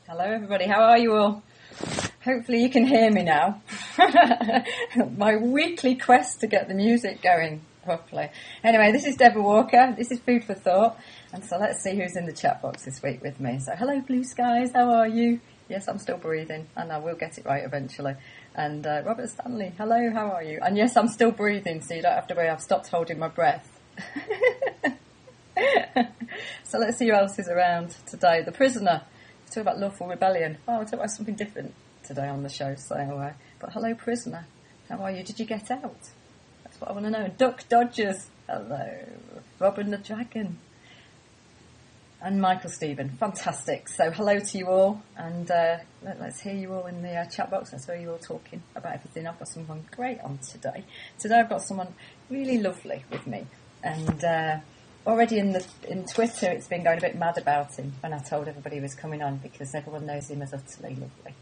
Hello everybody, how are you all? Hopefully you can hear me now. My weekly quest to get the music going properly. Anyway, this is Deborah Walker, this is Food for Thought, and so let's see who's in the chat box this week with me. So hello blue skies, how are you? Yes, I'm still breathing, and I will get it right eventually. And Robert Stanley, hello, how are you? And yes, I'm still breathing, so you don't have to worry, I've stopped holding my breath. So let's see who else is around today. The Prisoner. Talk about lawful rebellion. Oh, I'll talk about something different today on the show. So, but hello, Prisoner. How are you? Did you get out? That's what I want to know. Duck Dodgers. Hello. Robin the Dragon. And Michael Stephen. Fantastic. So hello to you all. And let's hear you all in the chat box. Let's hear you all talking about everything. I've got someone great on today. Today I've got someone really lovely with me. And already in Twitter, it's been going a bit mad about him when I told everybody he was coming on because everyone knows him as utterly lovely.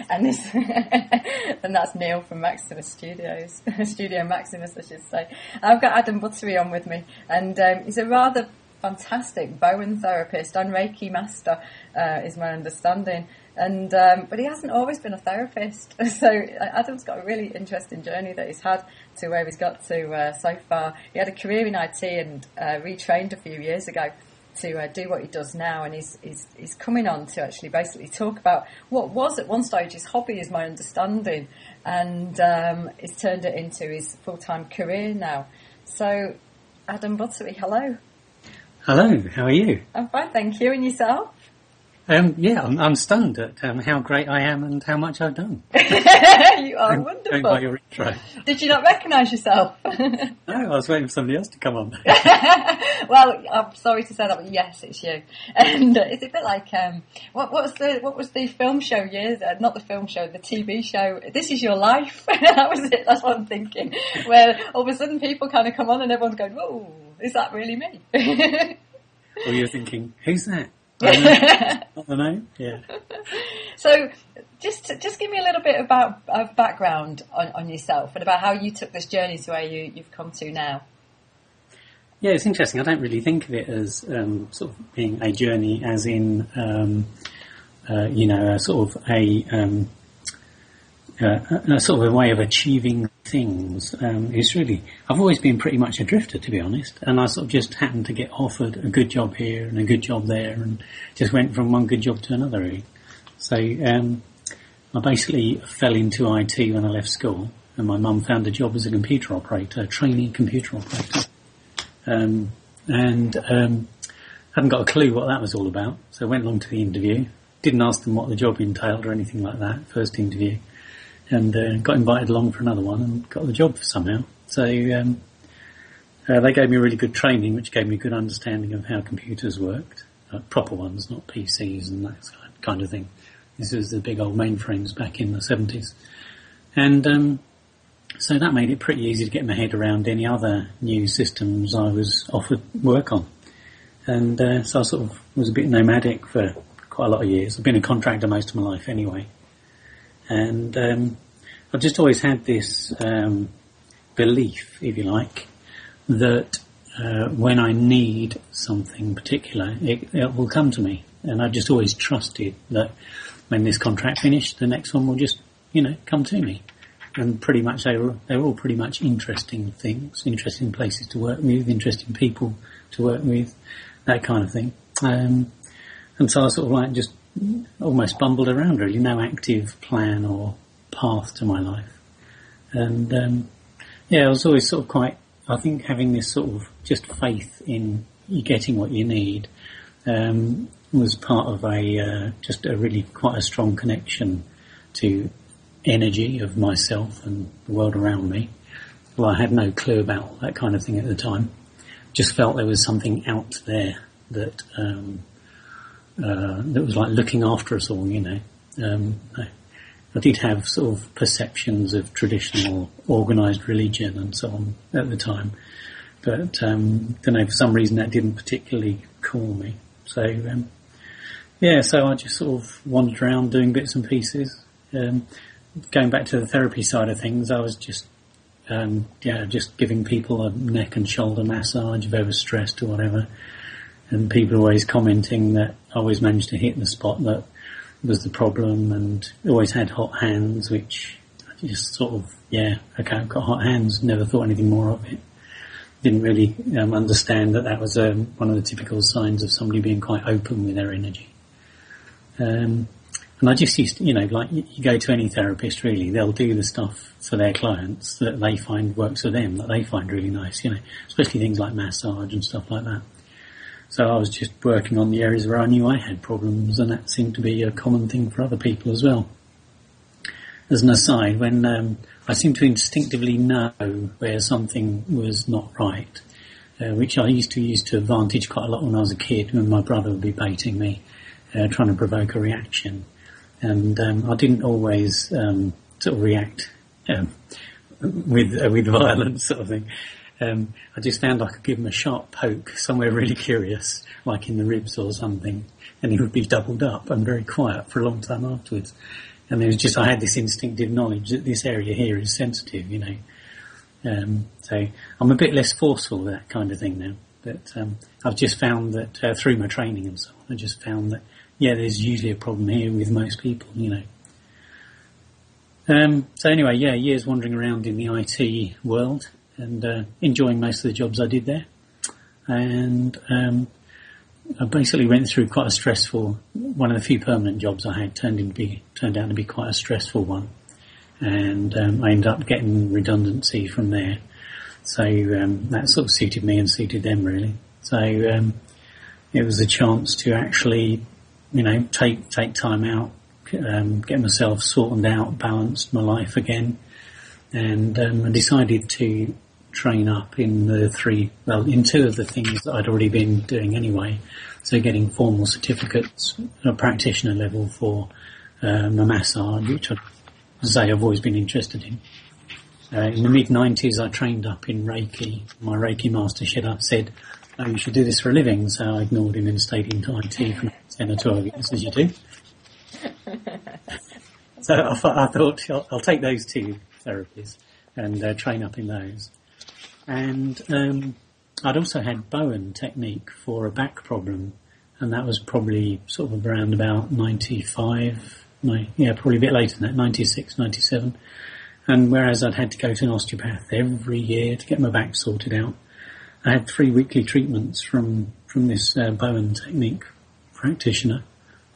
And that's Neil from Maximus Studios, Studio Maximus, I should say. I've got Adam Buttery on with me, and he's a rather fantastic Bowen therapist and Reiki master, is my understanding. And but he hasn't always been a therapist, so Adam's got a really interesting journey that he's had to where he's got to so far. He had a career in IT and retrained a few years ago to do what he does now, and he's coming on to actually basically talk about what was at one stage his hobby, is my understanding, and he's turned it into his full-time career now. So, Adam Buttery, hello. Hello, how are you? I'm fine, thank you, and yourself? Yeah, I'm stunned at how great I am and how much I've done. You are wonderful. Going by your intro. Did you not recognise yourself? No, I was waiting for somebody else to come on. Well, I'm sorry to say that, but yes, it's you. And it's a bit like what was the film show years? Not the film show, the TV show. This Is Your Life. That was it. That's what I'm thinking. Where all of a sudden people kind of come on and everyone's going, "Whoa, is that really me?" Well, you're thinking, who's that? I don't know. Yeah. So, just give me a little bit of background on yourself and about how you took this journey to where you've come to now. Yeah, it's interesting. I don't really think of it as sort of being a journey, as in a sort of a sort of a way of achieving things. It's really, I've always been pretty much a drifter, to be honest, and I sort of just happened to get offered a good job here and a good job there, and just went from one good job to another, really. So I basically fell into IT when I left school, and my mum found a job as a computer operator, a trainee computer operator, and hadn't got a clue what that was all about. So I went along to the interview, didn't ask them what the job entailed or anything like that, first interview. And got invited along for another one and got the job somehow. So they gave me really good training, which gave me a good understanding of how computers worked, proper ones, not PCs and that kind of thing. This was the big old mainframes back in the 70s. And so that made it pretty easy to get my head around any other new systems I was offered work on. And so I sort of was a bit nomadic for quite a lot of years. I've been a contractor most of my life anyway. And I've just always had this belief, if you like, that when I need something particular, it will come to me. And I've just always trusted that when this contract finished, the next one will just, come to me. And pretty much they're all pretty much interesting things, interesting places to work with, interesting people to work with, that kind of thing. And so I sort of like just almost bumbled around, really, no active plan or path to my life. And I was always sort of quite, I think, having this sort of just faith in you getting what you need was part of just a really quite a strong connection to energy of myself and the world around me. Well, I had no clue about that kind of thing at the time. Just felt there was something out there that was like looking after us all, I did have sort of perceptions of traditional organised religion and so on at the time, but don't know, for some reason that didn't particularly call me. So so I just sort of wandered around doing bits and pieces. Going back to the therapy side of things, I was just just giving people a neck and shoulder massage if they were stressed or whatever. and people always commenting that I always managed to hit the spot that was the problem, and always had hot hands, which I just sort of, okay, I've got hot hands, never thought anything more of it. Didn't really understand that was one of the typical signs of somebody being quite open with their energy. And I just used to, like you go to any therapist really, they'll do the stuff for their clients that they find works for them, that they find really nice, especially things like massage and stuff like that. So I was just working on the areas where I knew I had problems, and that seemed to be a common thing for other people as well. As an aside, when I seem to instinctively know where something was not right, which I used to use to advantage quite a lot when I was a kid, when my brother would be baiting me, trying to provoke a reaction. And I didn't always sort of react with violence, sort of thing. I just found I could give him a sharp poke somewhere really curious, like in the ribs or something, and he would be doubled up and very quiet for a long time afterwards. And it was just, I had this instinctive knowledge that this area here is sensitive, So I'm a bit less forceful with that kind of thing now. But I've just found that through my training and so on, I just found that, there's usually a problem here with most people, So anyway, years wandering around in the IT world and enjoying most of the jobs I did there. And I basically went through quite a stressful, one of the few permanent jobs I had turned out to be quite a stressful one. And I ended up getting redundancy from there. So that sort of suited me and suited them really. So it was a chance to actually, take time out, get myself sorted out, balanced my life again. And I decided to train up in in two of the things that I'd already been doing anyway. So getting formal certificates at practitioner level for my massage, which I've always been interested in. In the mid-90s I trained up in Reiki. My Reiki master said, "Oh, you should do this for a living," so I ignored him and stayed into IT for 10 or 12 years, as you do. So I thought I'll take those two therapies and train up in those. And I'd also had Bowen technique for a back problem, and that was probably sort of around about 95, probably a bit later than that, 96, 97. And whereas I'd had to go to an osteopath every year to get my back sorted out, I had 3 weekly treatments from this Bowen technique practitioner,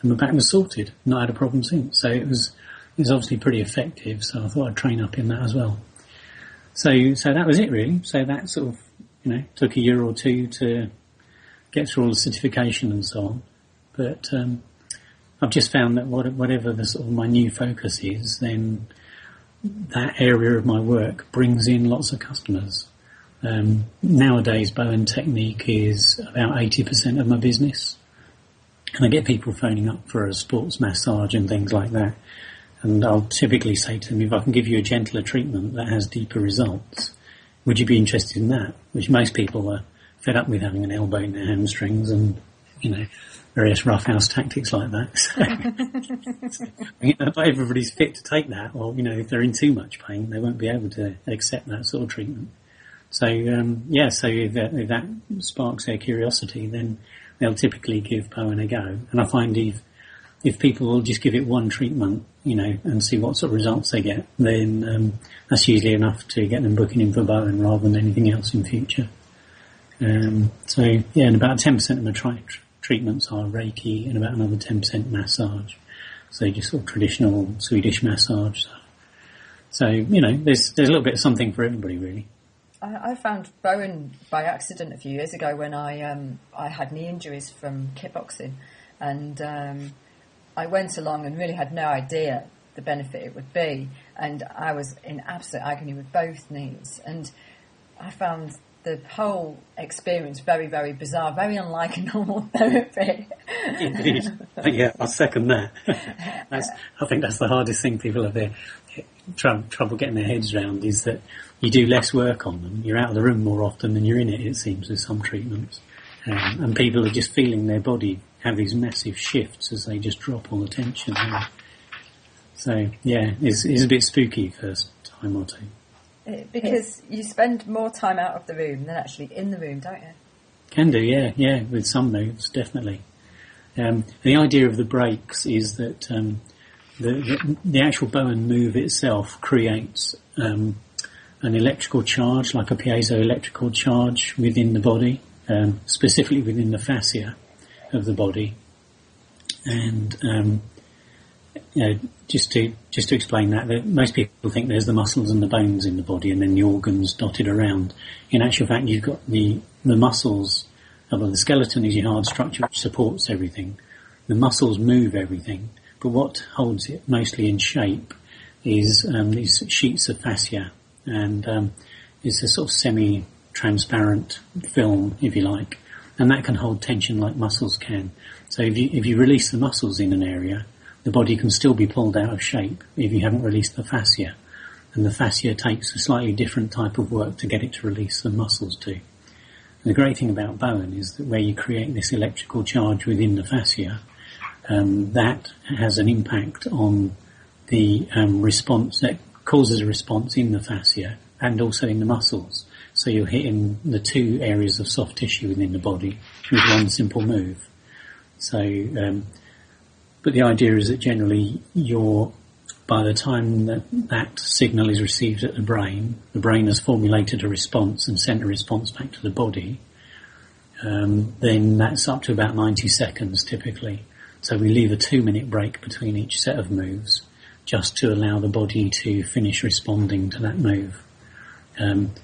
and my back was sorted. Not had a problem since. So it was obviously pretty effective. So I thought I'd train up in that as well. So that was it really. So that sort of, took a year or two to get through all the certification and so on. But I've just found that whatever the sort of my new focus is, then that area of my work brings in lots of customers. Nowadays, Bowen technique is about 80% of my business. And I get people phoning up for a sports massage and things like that. And I'll typically say to them, if I can give you a gentler treatment that has deeper results, would you be interested in that? Which most people are fed up with having an elbow in their hamstrings and, various roughhouse tactics like that. So, not everybody's fit to take that, or, if they're in too much pain, they won't be able to accept that sort of treatment. So, so if that sparks their curiosity, then they'll typically give Bowen a go. And I find if people will just give it one treatment, and see what sort of results they get, then that's usually enough to get them booking in for Bowen rather than anything else in future. And about 10% of my treatments are Reiki and about another 10% massage. So just sort of traditional Swedish massage stuff. So, there's a little bit of something for everybody really. I found Bowen by accident a few years ago when I had knee injuries from kickboxing, and I went along and really had no idea the benefit it would be, and I was in absolute agony with both knees, and I found the whole experience very, very bizarre, very unlike a normal therapy. Indeed. Yeah, I second that. I think that's the hardest thing people have their trouble getting their heads around, is that you do less work on them. You're out of the room more often than you're in it seems, with some treatments. And people are just feeling their body have these massive shifts as they just drop all the tension. So, it's a bit spooky first time or two. Because you spend more time out of the room than actually in the room, don't you? Can do, yeah, with some moves, definitely. The idea of the breaks is that the actual Bowen move itself creates an electrical charge, like a piezoelectrical charge within the body, specifically within the fascia of the body. And just to explain that most people think there's the muscles and the bones in the body and then the organs dotted around. In actual fact, you've got the muscles. The skeleton is your hard structure which supports everything. The muscles move everything, but what holds it mostly in shape is these sheets of fascia, and it's a sort of semi-transparent film, if you like, and that can hold tension like muscles can. So if you release the muscles in an area, the body can still be pulled out of shape if you haven't released the fascia, and the fascia takes a slightly different type of work to get it to release the muscles too. The great thing about Bowen is that where you create this electrical charge within the fascia, that has an impact on the response, that causes a response in the fascia and also in the muscles. So you're hitting the two areas of soft tissue within the body with one simple move. So, but the idea is that generally by the time that signal is received at the brain has formulated a response and sent a response back to the body, then that's up to about 90 seconds typically. So we leave a 2-minute break between each set of moves just to allow the body to finish responding to that move.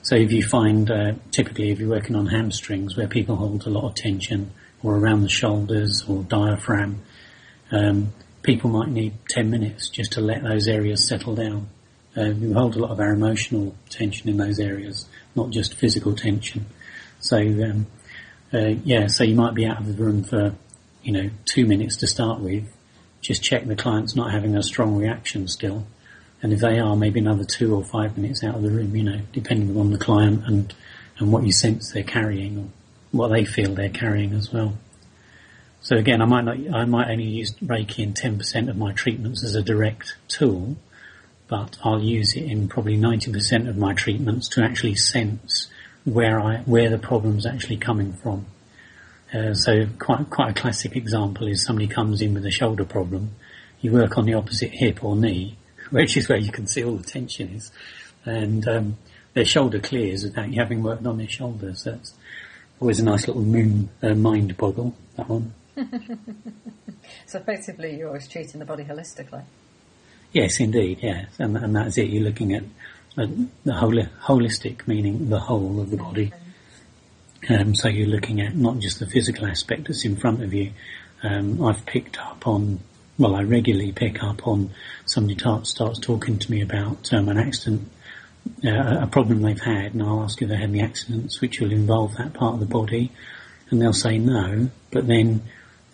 So if you find, typically if you're working on hamstrings where people hold a lot of tension, or around the shoulders or diaphragm, people might need 10 minutes just to let those areas settle down. We hold a lot of our emotional tension in those areas, not just physical tension. So, so you might be out of the room for, 2 minutes to start with. Just check the client's not having a strong reaction still. And if they are, maybe another 2 or 5 minutes out of the room, depending on the client and what you sense they're carrying or what they feel they're carrying as well. So again, I might only use Reiki in 10% of my treatments as a direct tool, but I'll use it in probably 90% of my treatments to actually sense where the problem's actually coming from. So quite a classic example is somebody comes in with a shoulder problem. You work on the opposite hip or knee, which is where you can see all the tension is, and their shoulder clears without you having worked on their shoulders. So that's always a nice little mind boggle, that one. So effectively you're always treating the body holistically. Yes, indeed, yes. And that's it. You're looking at the holistic, meaning the whole of the body. So you're looking at not just the physical aspect that's in front of you. I've picked up on, I regularly pick up on somebody starts talking to me about an accident, a problem they've had, and I'll ask if they had any accidents which will involve that part of the body, and they'll say no, but then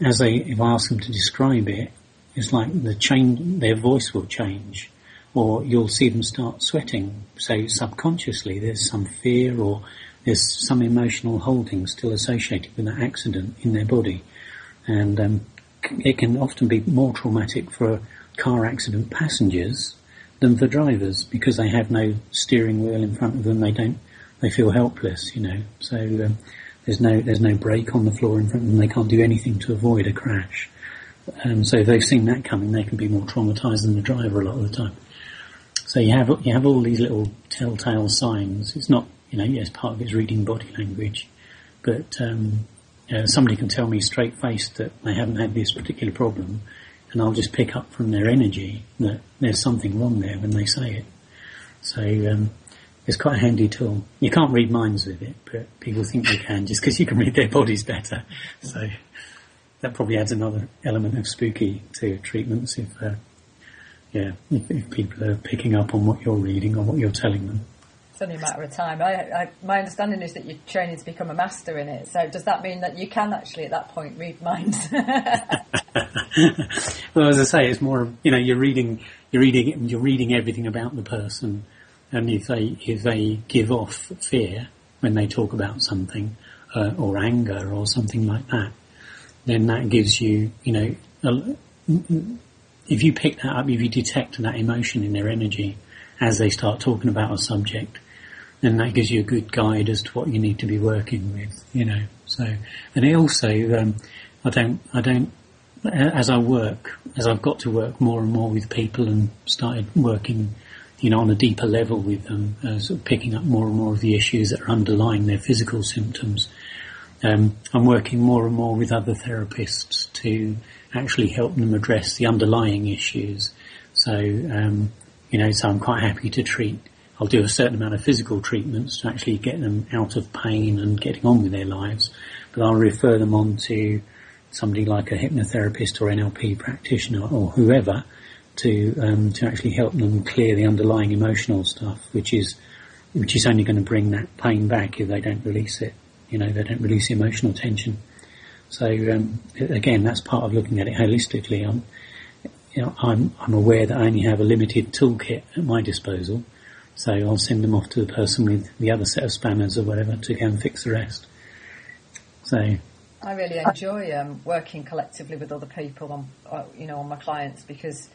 if I ask them to describe it, it's like their voice will change, or you'll see them start sweating. So subconsciously there's some fear or there's some emotional holding still associated with that accident in their body. And it can often be more traumatic for car accident passengers than for drivers because they have no steering wheel in front of them. They feel helpless, So there's no brake on the floor in front of them. They can't do anything to avoid a crash. So if they've seen that coming, they can be more traumatised than the driver a lot of the time. So you have all these little telltale signs. It's not, yes, part of it's reading body language, but somebody can tell me straight-faced that they haven't had this particular problem, and I'll just pick up from their energy that there's something wrong there when they say it. So it's quite a handy tool. You can't read minds with it, but people think you can just because you can read their bodies better. So that probably adds another element of spooky to treatments if people are picking up on what you're reading or what you're telling them. It's only a matter of time. My understanding is that you're training to become a master in it. So does that mean that you can actually at that point read minds? Well, as I say, it's more you're reading everything about the person, and if they give off fear when they talk about something or anger or something like that, then that gives you if you pick that up, if you detect that emotion in their energy as they start talking about a subject, then that gives you a good guide as to what you need to be working with, So, and it also, I don't, as I've got to work more and more with people and started working, on a deeper level with them, sort of picking up more and more of the issues that are underlying their physical symptoms. I'm working more and more with other therapists to actually help them address the underlying issues. So, so I'm quite happy to treat. I'll do a certain amount of physical treatments to actually get them out of pain and getting on with their lives, but I'll refer them on to somebody like a hypnotherapist or NLP practitioner or whoever to actually help them clear the underlying emotional stuff, which is only going to bring that pain back if they don't release it. They don't release the emotional tension. So again, that's part of looking at it holistically. I'm aware that I only have a limited toolkit at my disposal, so I'll send them off to the person with the other set of spanners or whatever to go and fix the rest. So I really enjoy working collectively with other people on my clients, because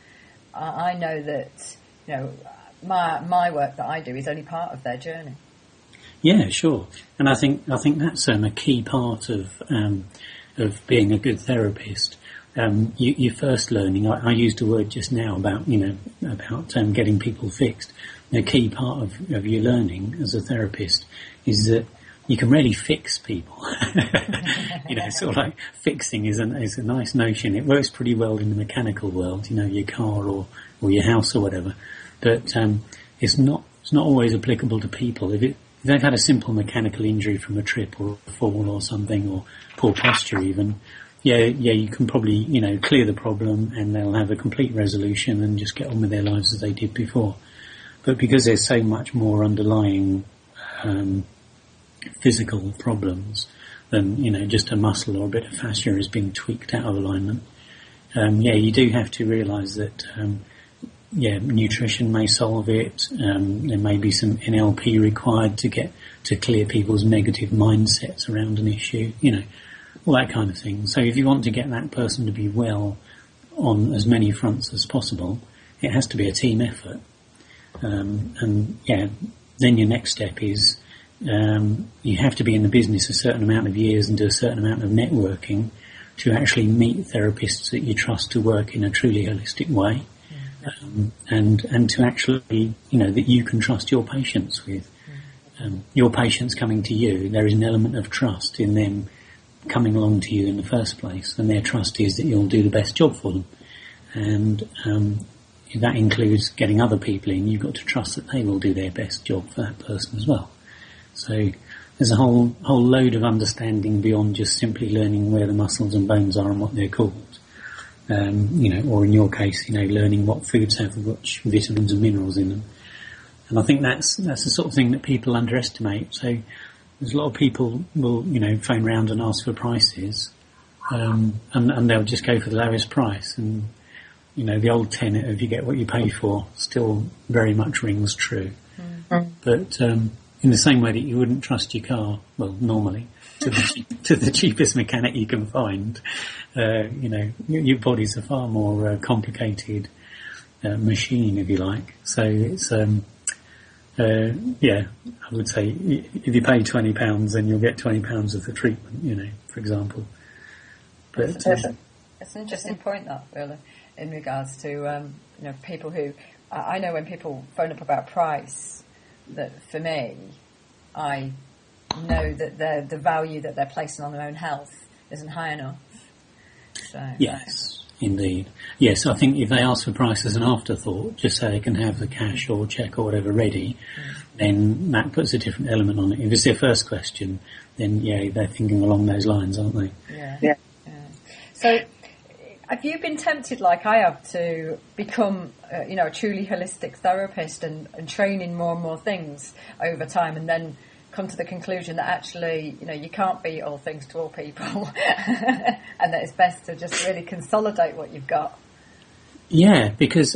I know that my work that I do is only part of their journey. Yeah, sure. And I think that's a key part of being a good therapist. You're first learning. I used a word just now about getting people fixed. A key part of your learning as a therapist is that you can really fix people. Sort of like fixing is a nice notion. It works pretty well in the mechanical world, your car or your house or whatever. But it's not always applicable to people. If they've had a simple mechanical injury from a trip or a fall or something, or poor posture even, you can probably, clear the problem and they'll have a complete resolution and just get on with their lives as they did before. But because there's so much more underlying physical problems than, just a muscle or a bit of fascia is being tweaked out of alignment, you do have to realise that, nutrition may solve it. There may be some NLP required to clear people's negative mindsets around an issue, all that kind of thing. So if you want to get that person to be well on as many fronts as possible, it has to be a team effort. Then your next step is you have to be in the business a certain amount of years and do a certain amount of networking to actually meet therapists that you trust to work in a truly holistic way, and to actually, that you can trust your patients with. Your patients coming to you, there is an element of trust in them coming along to you in the first place, and their trust is that you'll do the best job for them. And that includes getting other people in. You've got to trust that they will do their best job for that person as well. So there's a whole load of understanding beyond just simply learning where the muscles and bones are and what they're called. Or in your case, learning what foods have which vitamins and minerals in them. And I think that's the sort of thing that people underestimate. So there's a lot of people will, phone round and ask for prices, and they'll just go for the lowest price. And, the old tenet of you get what you pay for still very much rings true. Mm-hmm. But, in the same way that you wouldn't trust your car, well, normally, to the cheapest mechanic you can find, your body's a far more complicated machine, if you like. So it's, I would say if you pay £20, then you'll get £20 of the treatment, for example. But it's an interesting point, that, really, in regards to, people who, I know when people phone up about price, that for me, I know that the value that they're placing on their own health isn't high enough. So yes, indeed. Yes, I think if they ask for price as an afterthought, just so they can have the cash or cheque or whatever ready, then that puts a different element on it. If it's their first question, then they're thinking along those lines, aren't they? Yeah. So have you been tempted, like I have, to become, a truly holistic therapist and train in more and more things over time, and then come to the conclusion that actually, you can't be all things to all people, and that it's best to just really consolidate what you've got? Yeah, because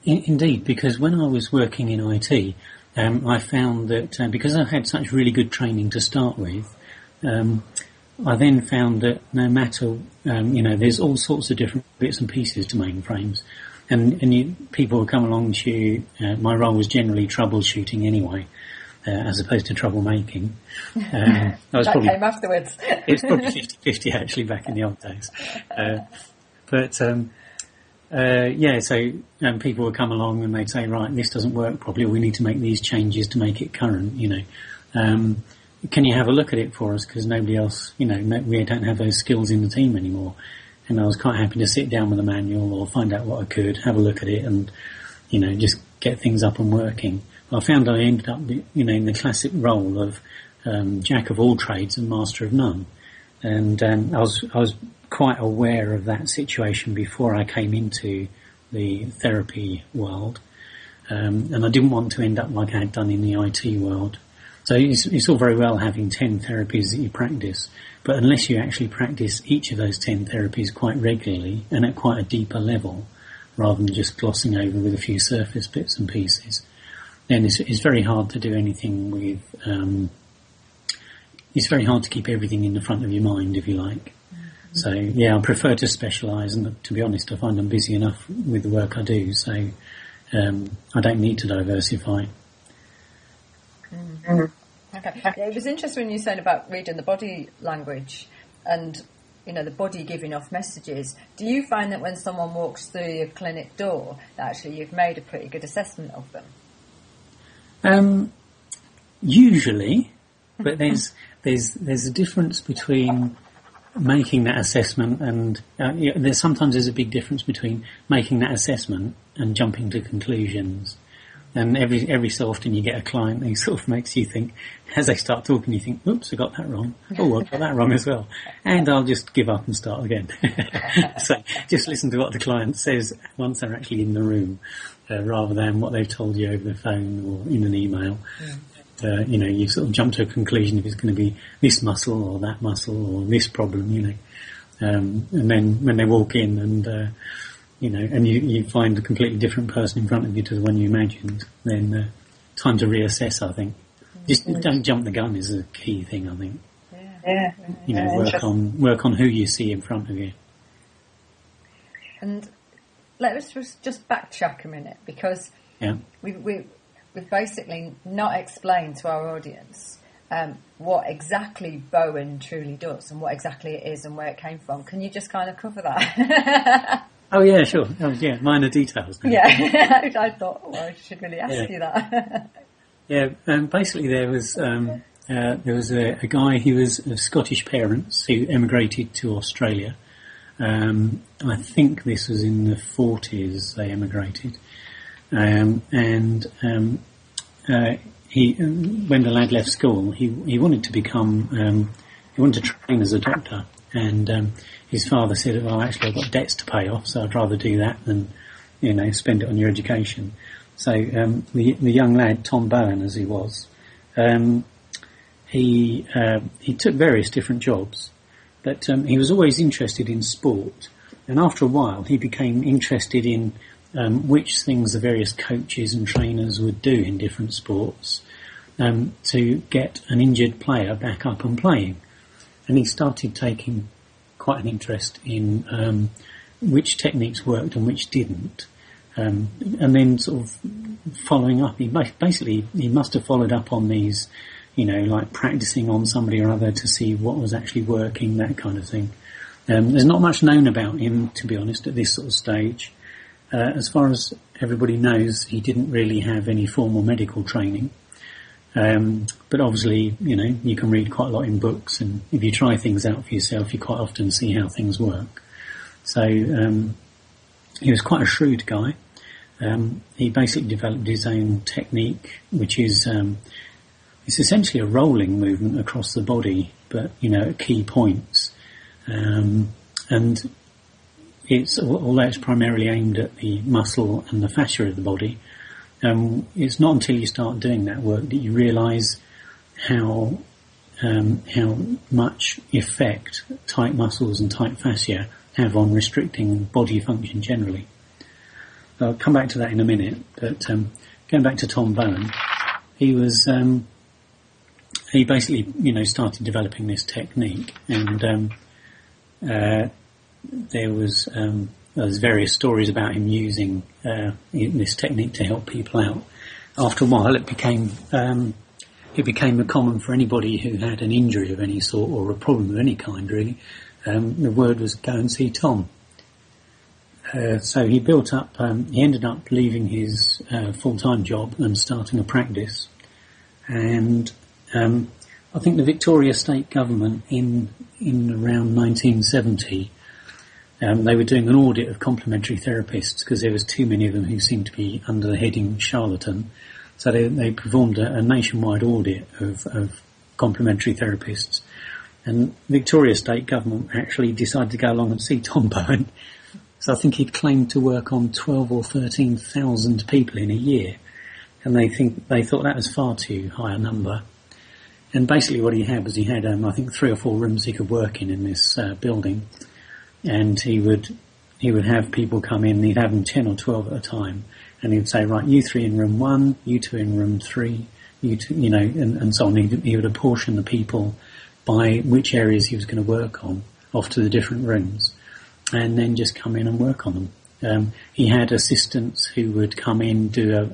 indeed, because when I was working in IT, I found that because I had such really good training to start with, I then found that no matter, there's all sorts of different bits and pieces to mainframes, and people would come along to you. My role was generally troubleshooting anyway, as opposed to troublemaking. That came afterwards. It's probably 50-50 actually back in the old days. So people would come along and they'd say, right, this doesn't work properly, we need to make these changes to make it current, can you have a look at it for us, because nobody else, we don't have those skills in the team anymore. And I was quite happy to sit down with a manual or find out what I could, have a look at it and, just get things up and working. I found I ended up, in the classic role of jack of all trades and master of none. And I was quite aware of that situation before I came into the therapy world. And I didn't want to end up like I had done in the IT world. So it's all very well having 10 therapies that you practice, but unless you actually practice each of those 10 therapies quite regularly and at quite a deeper level, rather than just glossing over with a few surface bits and pieces, then it's very hard to do anything with, it's very hard to keep everything in the front of your mind, if you like. Mm-hmm. So, I prefer to specialise, and to be honest, I find I'm busy enough with the work I do, so I don't need to diversify. Mm-hmm. Okay. Yeah, it was interesting when you said about reading the body language and, the body giving off messages. Do you find that when someone walks through your clinic door, that actually you've made a pretty good assessment of them? Usually, but there's a difference between making that assessment and there's a big difference between making that assessment and jumping to conclusions. And every so often you get a client who sort of makes you think, as they start talking, you think, oops, I got that wrong. Oh, I got that wrong as well. And I'll just give up and start again. So just listen to what the client says once they're actually in the room, rather than what they've told you over the phone or in an email. You sort of jump to a conclusion if it's going to be this muscle or that muscle or this problem, and then when they walk in and, and you find a completely different person in front of you to the one you imagined, then time to reassess, I think. Just don't jump the gun is a key thing, I think. Work on who you see in front of you. And let us just backtrack a minute, because we've basically not explained to our audience what exactly Bowen truly does and what exactly it is and where it came from. Can you just kind of cover that? Oh yeah, sure. Minor details. Yeah, I thought, I should really ask you that. Basically there was a guy who was of Scottish parents who emigrated to Australia. I think this was in the 40s they emigrated. He, when the lad left school, he wanted to become, he wanted to train as a doctor, and his father said, well, actually I've got debts to pay off, so I'd rather do that than, spend it on your education. So, the young lad, Tom Bowen as he was, he took various different jobs, but, he was always interested in sport, and after a while he became interested in which things the various coaches and trainers would do in different sports to get an injured player back up and playing. And he started taking quite an interest in which techniques worked and which didn't. And then sort of following up, he must have followed up on these, like practicing on somebody or other to see what was actually working, that kind of thing. There's not much known about him, to be honest, at this sort of stage. As far as everybody knows, he didn't really have any formal medical training. But obviously, you can read quite a lot in books, and if you try things out for yourself, you quite often see how things work. So, he was quite a shrewd guy. He basically developed his own technique, which is, it's essentially a rolling movement across the body, but, at key points. And although it's primarily aimed at the muscle and the fascia of the body, it's not until you start doing that work that you realise how much effect tight muscles and tight fascia have on restricting body function generally. I'll come back to that in a minute, but going back to Tom Bowen, he basically, started developing this technique, and there's various stories about him using this technique to help people out. After a while, it became it became common for anybody who had an injury of any sort or a problem of any kind, really. The word was go and see Tom. So he built up, he ended up leaving his full-time job and starting a practice. And I think the Victoria State Government in around 1970, they were doing an audit of complementary therapists because there was too many of them who seemed to be under the heading charlatan. So they performed a nationwide audit of complementary therapists. And Victoria State Government actually decided to go along and see Tom Bowen. So I think he'd claimed to work on 12 or 13,000 people in a year. And they thought that was far too high a number. And basically what he had was I think 3 or 4 rooms he could work in this building. And he would have people come in, he'd have them 10 or 12 at a time. And he'd say, right, you 3 in room 1, you 2 in room 3, you 2, and so on. He would apportion the people by which areas he was going to work on off to the different rooms, and then just come in and work on them. He had assistants who would come in, do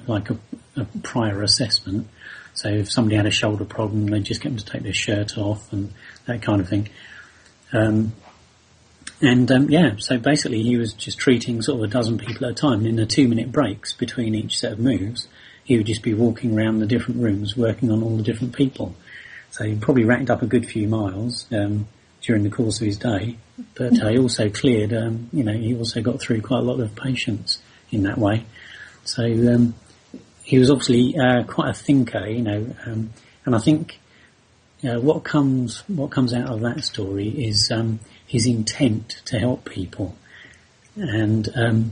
a prior assessment. So if somebody had a shoulder problem, they'd just get them to take their shirt off and that kind of thing. So basically he was just treating sort of a dozen people at a time. In the 2-minute breaks between each set of moves, he would just be walking around the different rooms working on all the different people. So he probably racked up a good few miles during the course of his day. But he also cleared, he also got through quite a lot of patients in that way. So he was obviously quite a thinker, and I think what comes out of that story is his intent to help people. And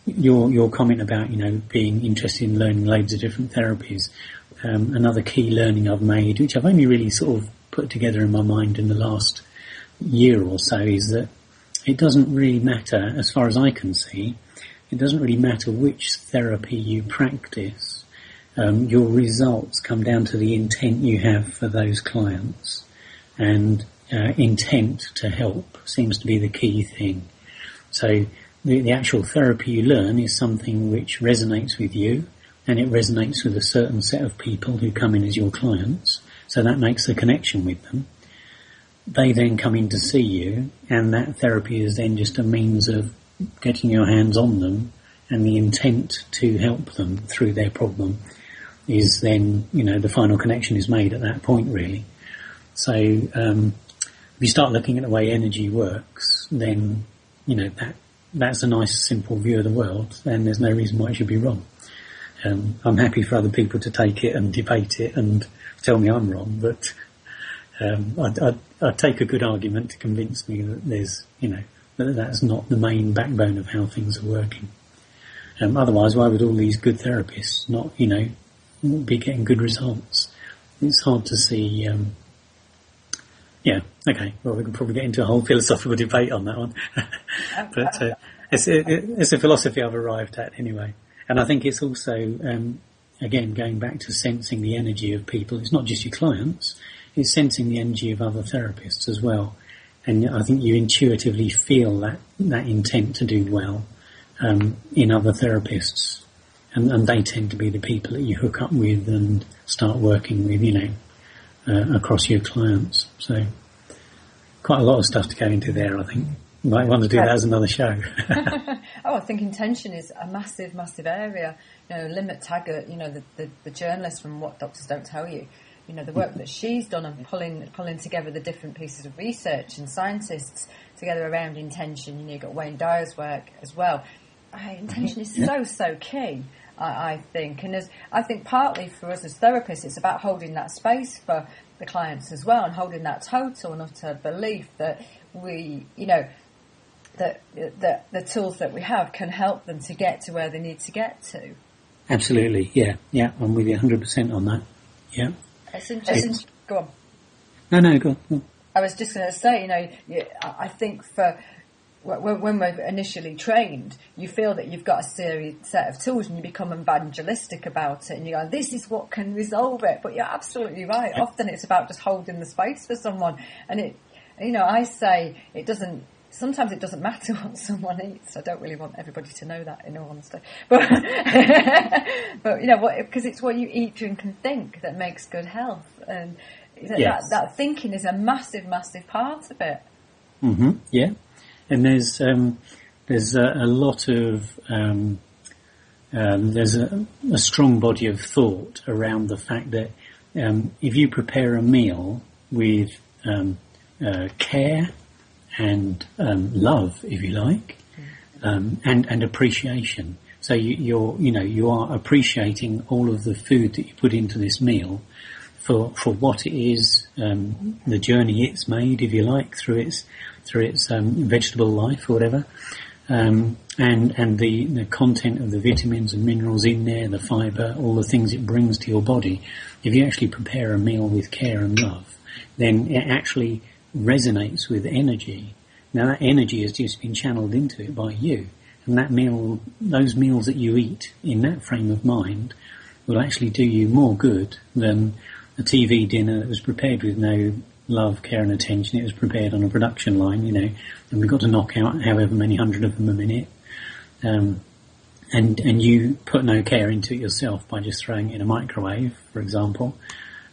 your comment about being interested in learning loads of different therapies, another key learning I've made, which I've only really sort of put together in my mind in the last year or so, is that it doesn't really matter, as far as I can see, it doesn't really matter which therapy you practice. Your results come down to the intent you have for those clients, and intent to help seems to be the key thing. So the actual therapy you learn is something which resonates with you, and it resonates with a certain set of people who come in as your clients, so that makes a connection with them. They then come in to see you, and that therapy is then just a means of getting your hands on them, and the intent to help them through their problem is then, the final connection is made at that point, really. So if you start looking at the way energy works, then, that's a nice, simple view of the world, and there's no reason why it should be wrong. I'm happy for other people to take it and debate it and tell me I'm wrong, but I'd take a good argument to convince me that there's, that that's not the main backbone of how things are working. Otherwise, why would all these good therapists not, be getting good results? It's hard to see. Well, we can probably get into a whole philosophical debate on that one, but it's a philosophy I've arrived at anyway. And I think it's also, again, going back to sensing the energy of people. It's not just your clients, it's sensing the energy of other therapists as well. And I think you intuitively feel that intent to do well in other therapists. And they tend to be the people that you hook up with and start working with, across your clients. So quite a lot of stuff to go into there, I think. You might want to do that as another show. I think intention is a massive, massive area. Limit Taggart, the journalist from What Doctors Don't Tell You, the work that she's done and pulling together the different pieces of research and scientists together around intention. You've got Wayne Dyer's work as well. Intention is so key, I think. And I think partly for us as therapists, it's about holding that space for the clients as well, and holding that total and utter belief that we, that the tools that we have can help them to get to where they need to get to. Absolutely, yeah, I'm with you 100% on that. Yeah. It's interesting. Go on. No, go on. I was just going to say, I think for when we're initially trained, you feel that you've got a set of tools and you become evangelistic about it, and you go, this is what can resolve it. But you're absolutely right. Often it's about just holding the space for someone, and I say it doesn't sometimes it doesn't matter what someone eats. I don't really want everybody to know that, in all honesty. But, but because it's what you eat, drink and think that makes good health. And that thinking is a massive, massive part of it. Mm-hmm. Yeah. And there's a lot of, there's a strong body of thought around the fact that if you prepare a meal with care and love, if you like, and appreciation, so you are appreciating all of the food that you put into this meal for what it is, the journey it's made, if you like, through its vegetable life or whatever. And the content of the vitamins and minerals in there, the fibre, all the things it brings to your body. If you actually prepare a meal with care and love, then it actually resonates with energy. Now that energy has just been channeled into it by you. And that meal, those meals that you eat in that frame of mind will actually do you more good than a TV dinner that was prepared with no love, care and attention. It was prepared on a production line, and we've got to knock out however many hundred of them a minute. And you put no care into it yourself by just throwing it in a microwave, for example.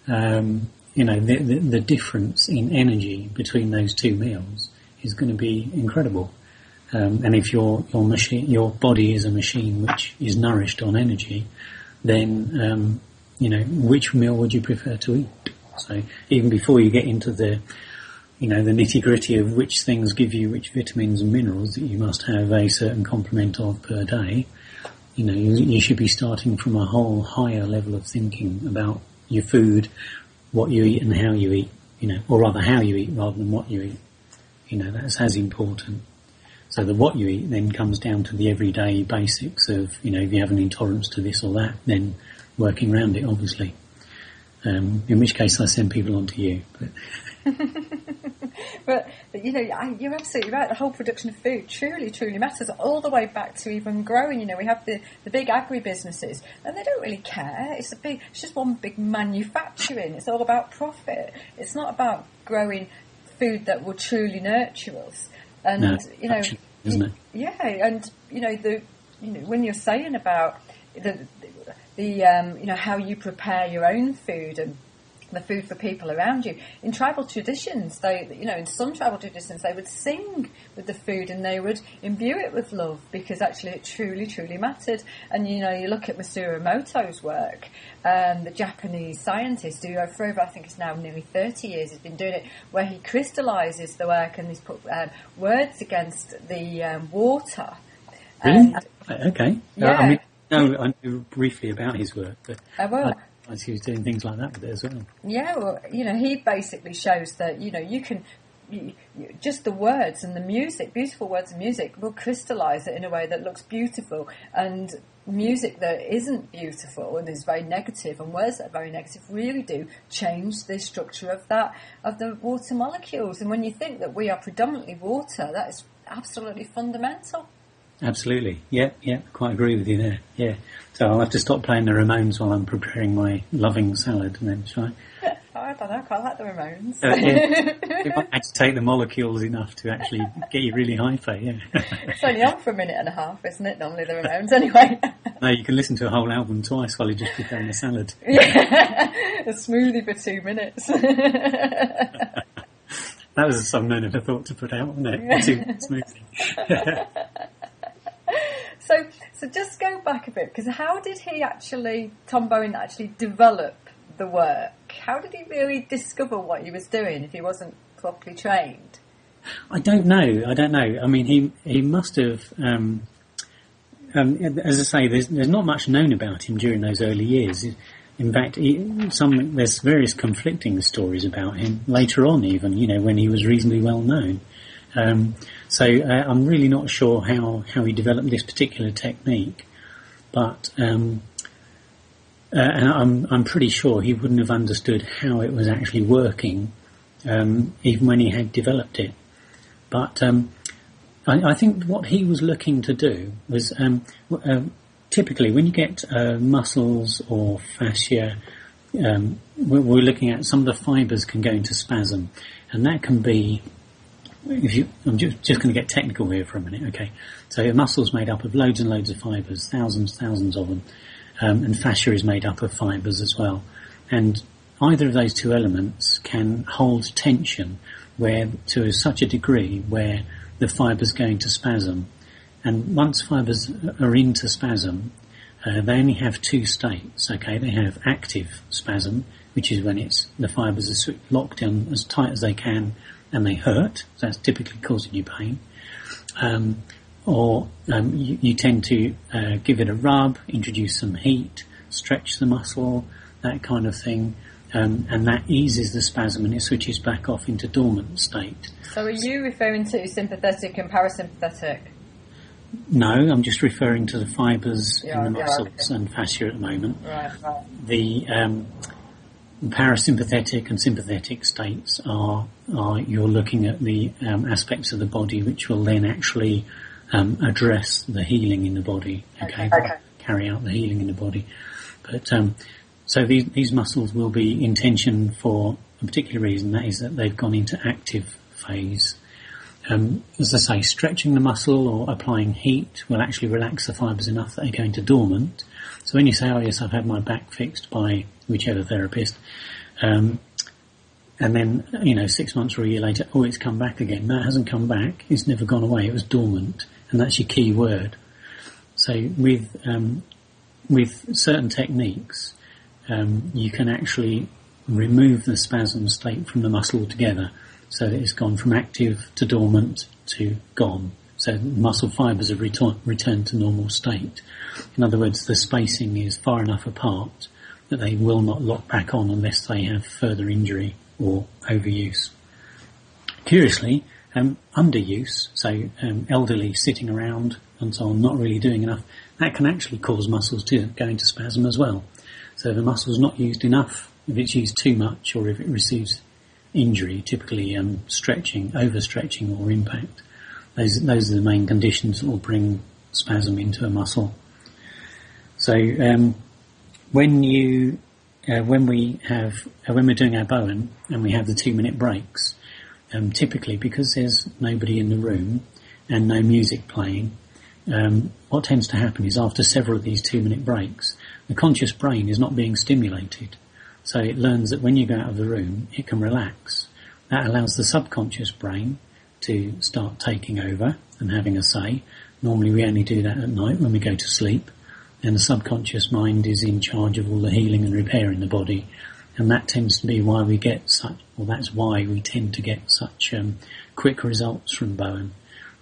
The difference in energy between those two meals is going to be incredible. And if your body is a machine which is nourished on energy, then, which meal would you prefer to eat? So even before you get into the nitty gritty of which things give you which vitamins and minerals that you must have a certain complement of per day, you should be starting from a whole higher level of thinking about your food, what you eat and how you eat, or rather how you eat rather than what you eat. That's as important. So the what you eat then comes down to the everyday basics of, if you have an intolerance to this or that, then working around it, obviously. In which case I send people on to you. But you're absolutely right. The whole production of food truly, truly matters, all the way back to even growing. We have the big agri-businesses, and they don't really care. It's just one big manufacturing. It's all about profit. It's not about growing food that will truly nurture us. And actually, isn't it? Yeah, and when you're saying about the how you prepare your own food and the food for people around you. In tribal traditions, in some tribal traditions, they would sing with the food and they would imbue it with love because actually it truly, truly mattered. And, you look at Masaru Emoto's work, the Japanese scientist who for over, I think it's now nearly 30 years, has been doing it, where he crystallises the work and he's put words against the water. Really? Okay. Yeah. I knew briefly about his work, but as he was doing things like that with it as well. Yeah, well, he basically shows that, you can, just the words and the music, beautiful words and music, will crystallise it in a way that looks beautiful. And music that isn't beautiful and is very negative, and words that are very negative, really do change the structure of the water molecules. And when you think that we are predominantly water, that is absolutely fundamental. Absolutely. Yeah, quite agree with you there. Yeah. So I'll have to stop playing the Ramones while I'm preparing my loving salad and then try. I don't know, I quite like the Ramones. It might agitate the molecules enough to actually get you really hyper, yeah. It's only on for a minute and a half, isn't it? Normally the Ramones, anyway. No, you can listen to a whole album twice while you're just preparing a salad. Yeah, a smoothie for 2 minutes. That was some no never thought to put out, wasn't it? 2 minute smoothie. So just go back a bit, because how did Tom Bowen actually develop the work? How did he really discover what he was doing if he wasn't properly trained? I don't know. I mean, he must have, as I say, there's not much known about him during those early years. In fact, there's various conflicting stories about him later on even, when he was reasonably well known. So I'm really not sure how he developed this particular technique, but and I'm pretty sure he wouldn't have understood how it was actually working, even when he had developed it. But I think what he was looking to do was typically when you get muscles or fascia, we're looking at some of the fibres can go into spasm, and that can be I'm just going to get technical here for a minute, okay? So a muscle's made up of loads and loads of fibres, thousands of them, and fascia is made up of fibres as well. And either of those two elements can hold tension where to such a degree where the fibres go into spasm. And once fibres are into spasm, they only have two states, okay? They have active spasm, which is when the fibres are locked in as tight as they can and they hurt, so that's typically causing you pain. You tend to give it a rub, introduce some heat, stretch the muscle, that kind of thing, and that eases the spasm and it switches back off into dormant state. So are you referring to sympathetic and parasympathetic? No, I'm just referring to the fibres in the muscles and fascia at the moment. Right. The parasympathetic and sympathetic states are you're looking at the aspects of the body which will then actually address the healing in the body, okay. Carry out the healing in the body. But so these muscles will be in tension for a particular reason, that is that they've gone into active phase. As I say, stretching the muscle or applying heat will actually relax the fibres enough that they go into dormant. So when you say, oh yes, I've had my back fixed by whichever therapist, and then, 6 months or a year later, oh, it's come back again. No, it hasn't come back. It's never gone away. It was dormant. And that's your key word. So with certain techniques, you can actually remove the spasm state from the muscle altogether, so that it's gone from active to dormant to gone. So muscle fibres have returned to normal state. In other words, the spacing is far enough apart that they will not lock back on unless they have further injury or overuse. Curiously, underuse, so elderly sitting around and so on, not really doing enough, that can actually cause muscles to go into spasm as well. So if a muscle's not used enough, if it's used too much, or if it receives injury, typically overstretching or impact, those are the main conditions that will bring spasm into a muscle. So when we're doing our Bowen and we have the 2-minute breaks, typically because there's nobody in the room and no music playing, what tends to happen is after several of these 2-minute breaks, the conscious brain is not being stimulated. So it learns that when you go out of the room, it can relax. That allows the subconscious brain to start taking over and having a say. Normally we only do that at night when we go to sleep. And the subconscious mind is in charge of all the healing and repair in the body. And that tends to be why we get that's why we tend to get such quick results from Bowen.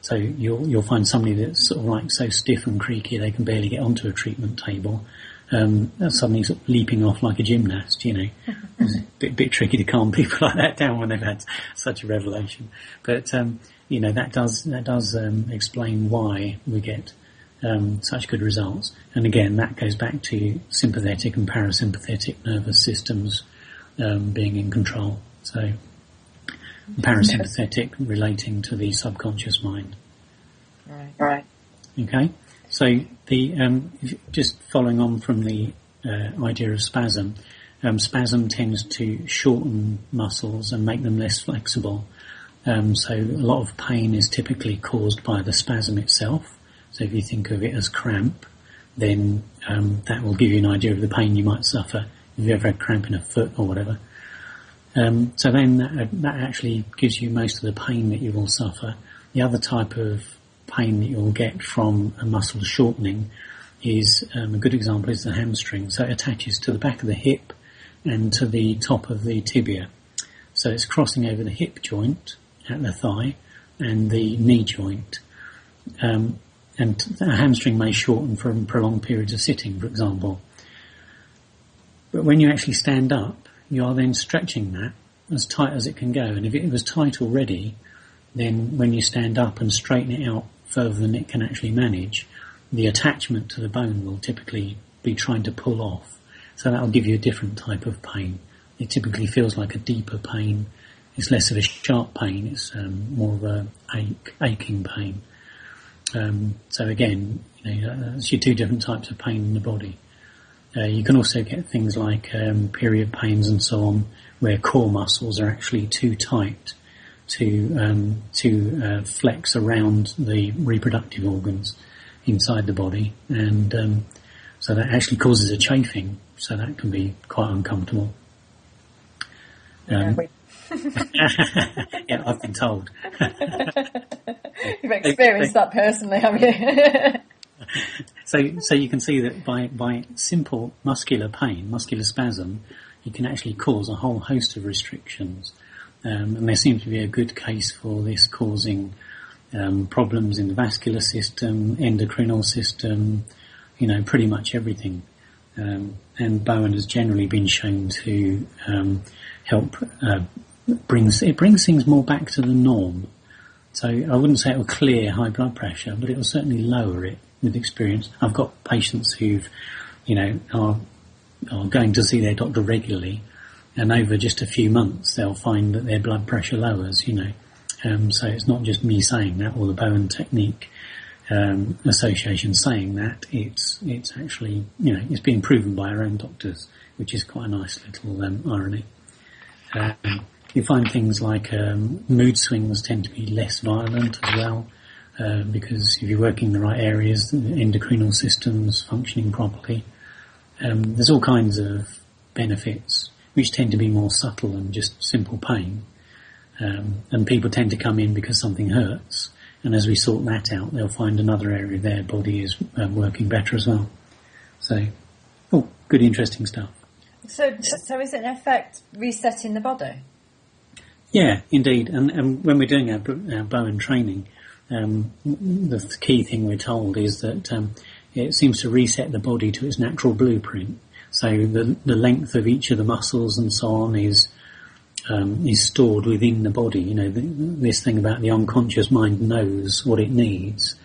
So you'll find somebody that's sort of like so stiff and creaky they can barely get onto a treatment table. Suddenly sort of leaping off like a gymnast, It's a bit tricky to calm people like that down when they've had such a revelation. But, that does explain why we get such good results. And again, that goes back to sympathetic and parasympathetic nervous systems being in control. So parasympathetic relating to the subconscious mind. Right. Okay. So just following on from the idea of spasm, spasm tends to shorten muscles and make them less flexible. So a lot of pain is typically caused by the spasm itself. So if you think of it as cramp, then that will give you an idea of the pain you might suffer if you ever had cramp in a foot or whatever. So then that actually gives you most of the pain that you will suffer. The other type of pain that you'll get from a muscle shortening is, a good example is the hamstring. So it attaches to the back of the hip and to the top of the tibia. So it's crossing over the hip joint at the thigh and the knee joint. And a hamstring may shorten from prolonged periods of sitting, for example. But when you actually stand up, you are then stretching that as tight as it can go. And if it was tight already, then when you stand up and straighten it out further than it can actually manage, the attachment to the bone will typically be trying to pull off. So that will give you a different type of pain. It typically feels like a deeper pain. It's less of a sharp pain. It's more of a aching pain. So again, that's your two different types of pain in the body. You can also get things like period pains and so on, where core muscles are actually too tight. to flex around the reproductive organs inside the body, and so that actually causes a chafing, so that can be quite uncomfortable. Yeah, I've been told. You've experienced that personally, have you? So you can see that by simple muscular pain, muscular spasm, you can actually cause a whole host of restrictions. And there seems to be a good case for this causing problems in the vascular system, endocrinal system, pretty much everything. And Bowen has generally been shown to help brings things more back to the norm. So I wouldn't say it will clear high blood pressure, but it will certainly lower it with experience. I've got patients who've, are going to see their doctor regularly, and over just a few months they'll find that their blood pressure lowers, So it's not just me saying that, or the Bowen Technique Association saying that. It's actually, it's being proven by our own doctors, which is quite a nice little irony. You find things like mood swings tend to be less violent as well, because if you're working in the right areas, the endocrinal system's functioning properly. There's all kinds of benefits which tend to be more subtle than just simple pain. And people tend to come in because something hurts, and as we sort that out, they'll find another area of their body is working better as well. So, good, interesting stuff. So is it in effect resetting the body? Yeah, indeed. And when we're doing our Bowen training, the key thing we're told is that it seems to reset the body to its natural blueprint. So the length of each of the muscles and so on is stored within the body. This thing about the unconscious mind knows what it needs.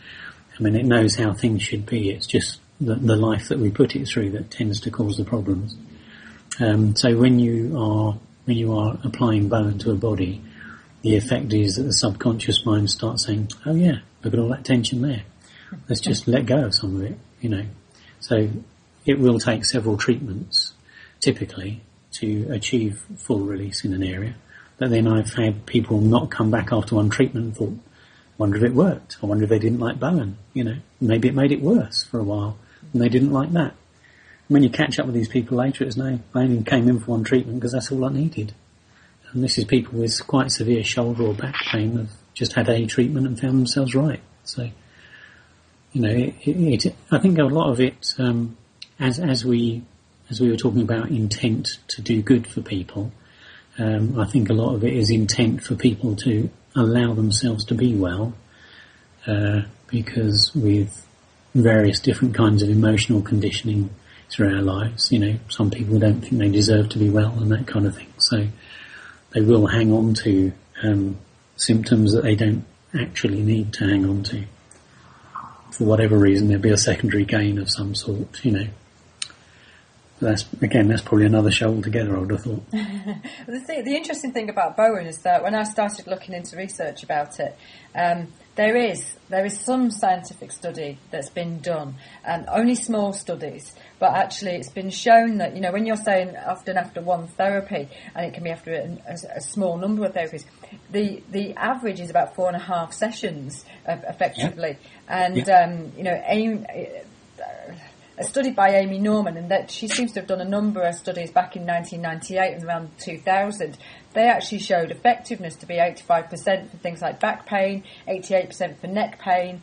I mean, it knows how things should be. It's just the life that we put it through that tends to cause the problems. So when you are applying Bowen to a body, the effect is that the subconscious mind starts saying, "Oh yeah, look at all that tension there. Let's just let go of some of it." So it will take several treatments, typically, to achieve full release in an area. But then I've had people not come back after one treatment and thought, wonder if it worked. I wonder if they didn't like Bowen. Maybe it made it worse for a while, and they didn't like that. When you catch up with these people later, it's no, I only came in for one treatment because that's all I needed. And this is people with quite severe shoulder or back pain that have just had a treatment and found themselves right. So, I think a lot of it, as we were talking about intent to do good for people, I think a lot of it is intent for people to allow themselves to be well, because with various different kinds of emotional conditioning through our lives, some people don't think they deserve to be well and that kind of thing. So they will hang on to symptoms that they don't actually need to hang on to. For whatever reason, there'll be a secondary gain of some sort, That's probably another show altogether, I would have thought. The interesting thing about Bowen is that when I started looking into research about it, there is some scientific study that's been done, only small studies, but actually it's been shown that, when you're saying often after one therapy, and it can be after a small number of therapies, the average is about 4.5 sessions effectively. Yeah. And, a study by Amy Norman, and that she seems to have done a number of studies back in 1998 and around 2000. They actually showed effectiveness to be 85% for things like back pain, 88% for neck pain,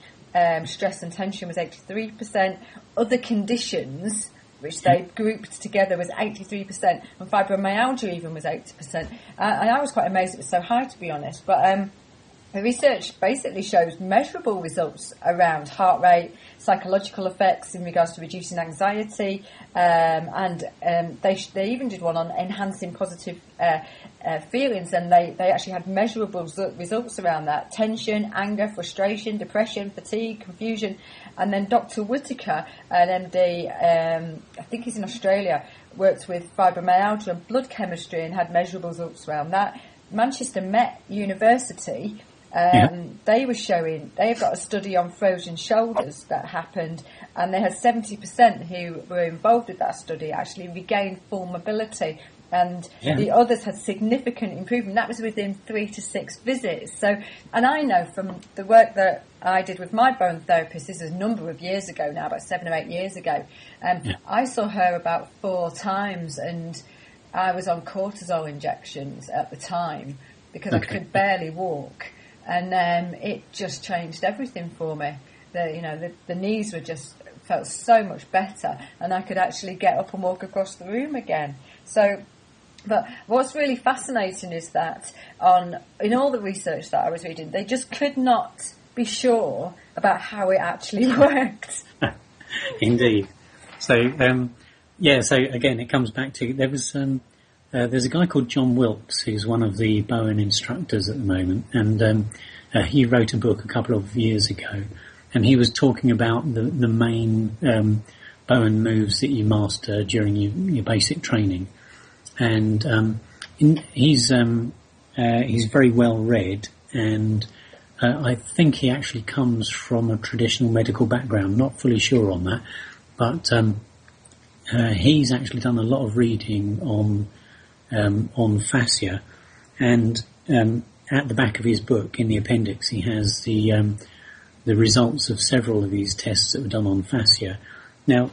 stress and tension was 83%. Other conditions, which they grouped together, was 83%, and fibromyalgia even was 80%. And I was quite amazed it was so high, to be honest. But the research basically shows measurable results around heart rate, psychological effects in regards to reducing anxiety, and they even did one on enhancing positive feelings, and they actually had measurable results around that: tension, anger, frustration, depression, fatigue, confusion. And then Dr. Whitaker, an MD, I think he's in Australia, worked with fibromyalgia and blood chemistry and had measurable results around that. Manchester Met University, they were showing, they've got a study on frozen shoulders that happened, and they had 70% who were involved with that study actually regained full mobility And the others had significant improvement. That was within 3 to 6 visits. So, and I know from the work that I did with my bone therapist, this is a number of years ago now, about 7 or 8 years ago, I saw her about 4 times, and I was on cortisol injections at the time because I could barely walk. And it just changed everything for me. The knees were just felt so much better, and I could actually get up and walk across the room again. So, but what's really fascinating is that in all the research that I was reading, they just could not be sure about how it actually worked. Indeed. So, so again, it comes back to, there's a guy called John Wilkes who's one of the Bowen instructors at the moment, and he wrote a book a couple of years ago, and he was talking about the main Bowen moves that you master during your basic training. And he's very well read, and I think he actually comes from a traditional medical background. Not fully sure on that, but he's actually done a lot of reading on fascia, and at the back of his book, in the appendix, he has the results of several of these tests that were done on fascia. Now,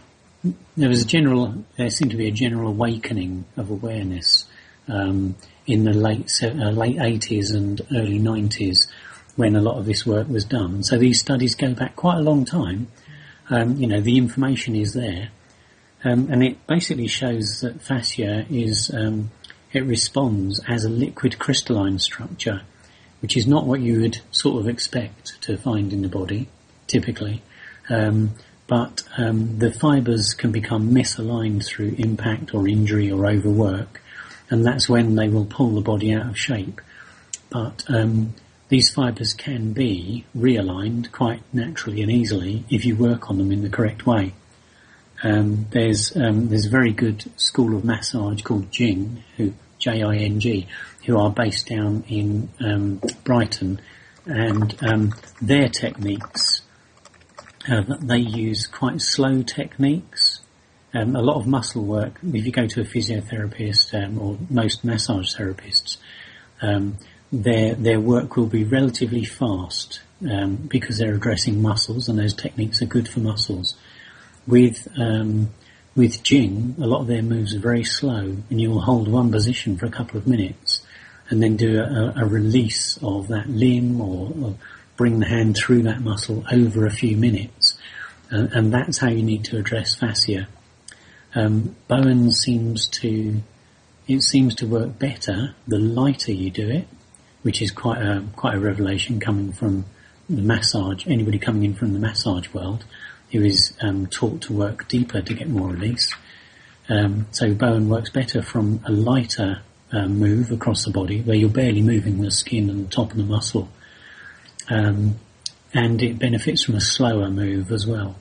there seemed to be a general awakening of awareness in the late 80s and early 90s when a lot of this work was done. So these studies go back quite a long time. The information is there, and it basically shows that fascia it responds as a liquid crystalline structure, which is not what you would sort of expect to find in the body typically. But the fibres can become misaligned through impact or injury or overwork, and that's when they will pull the body out of shape. But these fibres can be realigned quite naturally and easily if you work on them in the correct way. There's a very good school of massage called Jing, Jing, who are based down in Brighton, and their techniques. They use quite slow techniques. A lot of muscle work. If you go to a physiotherapist or most massage therapists, their work will be relatively fast because they're addressing muscles, and those techniques are good for muscles. With Jing, a lot of their moves are very slow, and you will hold one position for a couple of minutes, and then do a release of that limb or bring the hand through that muscle over a few minutes, and that's how you need to address fascia. Bowen seems to work better the lighter you do it, which is quite a revelation coming from the massage. Anybody coming in from the massage world who is taught to work deeper to get more release. So Bowen works better from a lighter move across the body, where you're barely moving the skin and the top of the muscle. And it benefits from a slower move as well.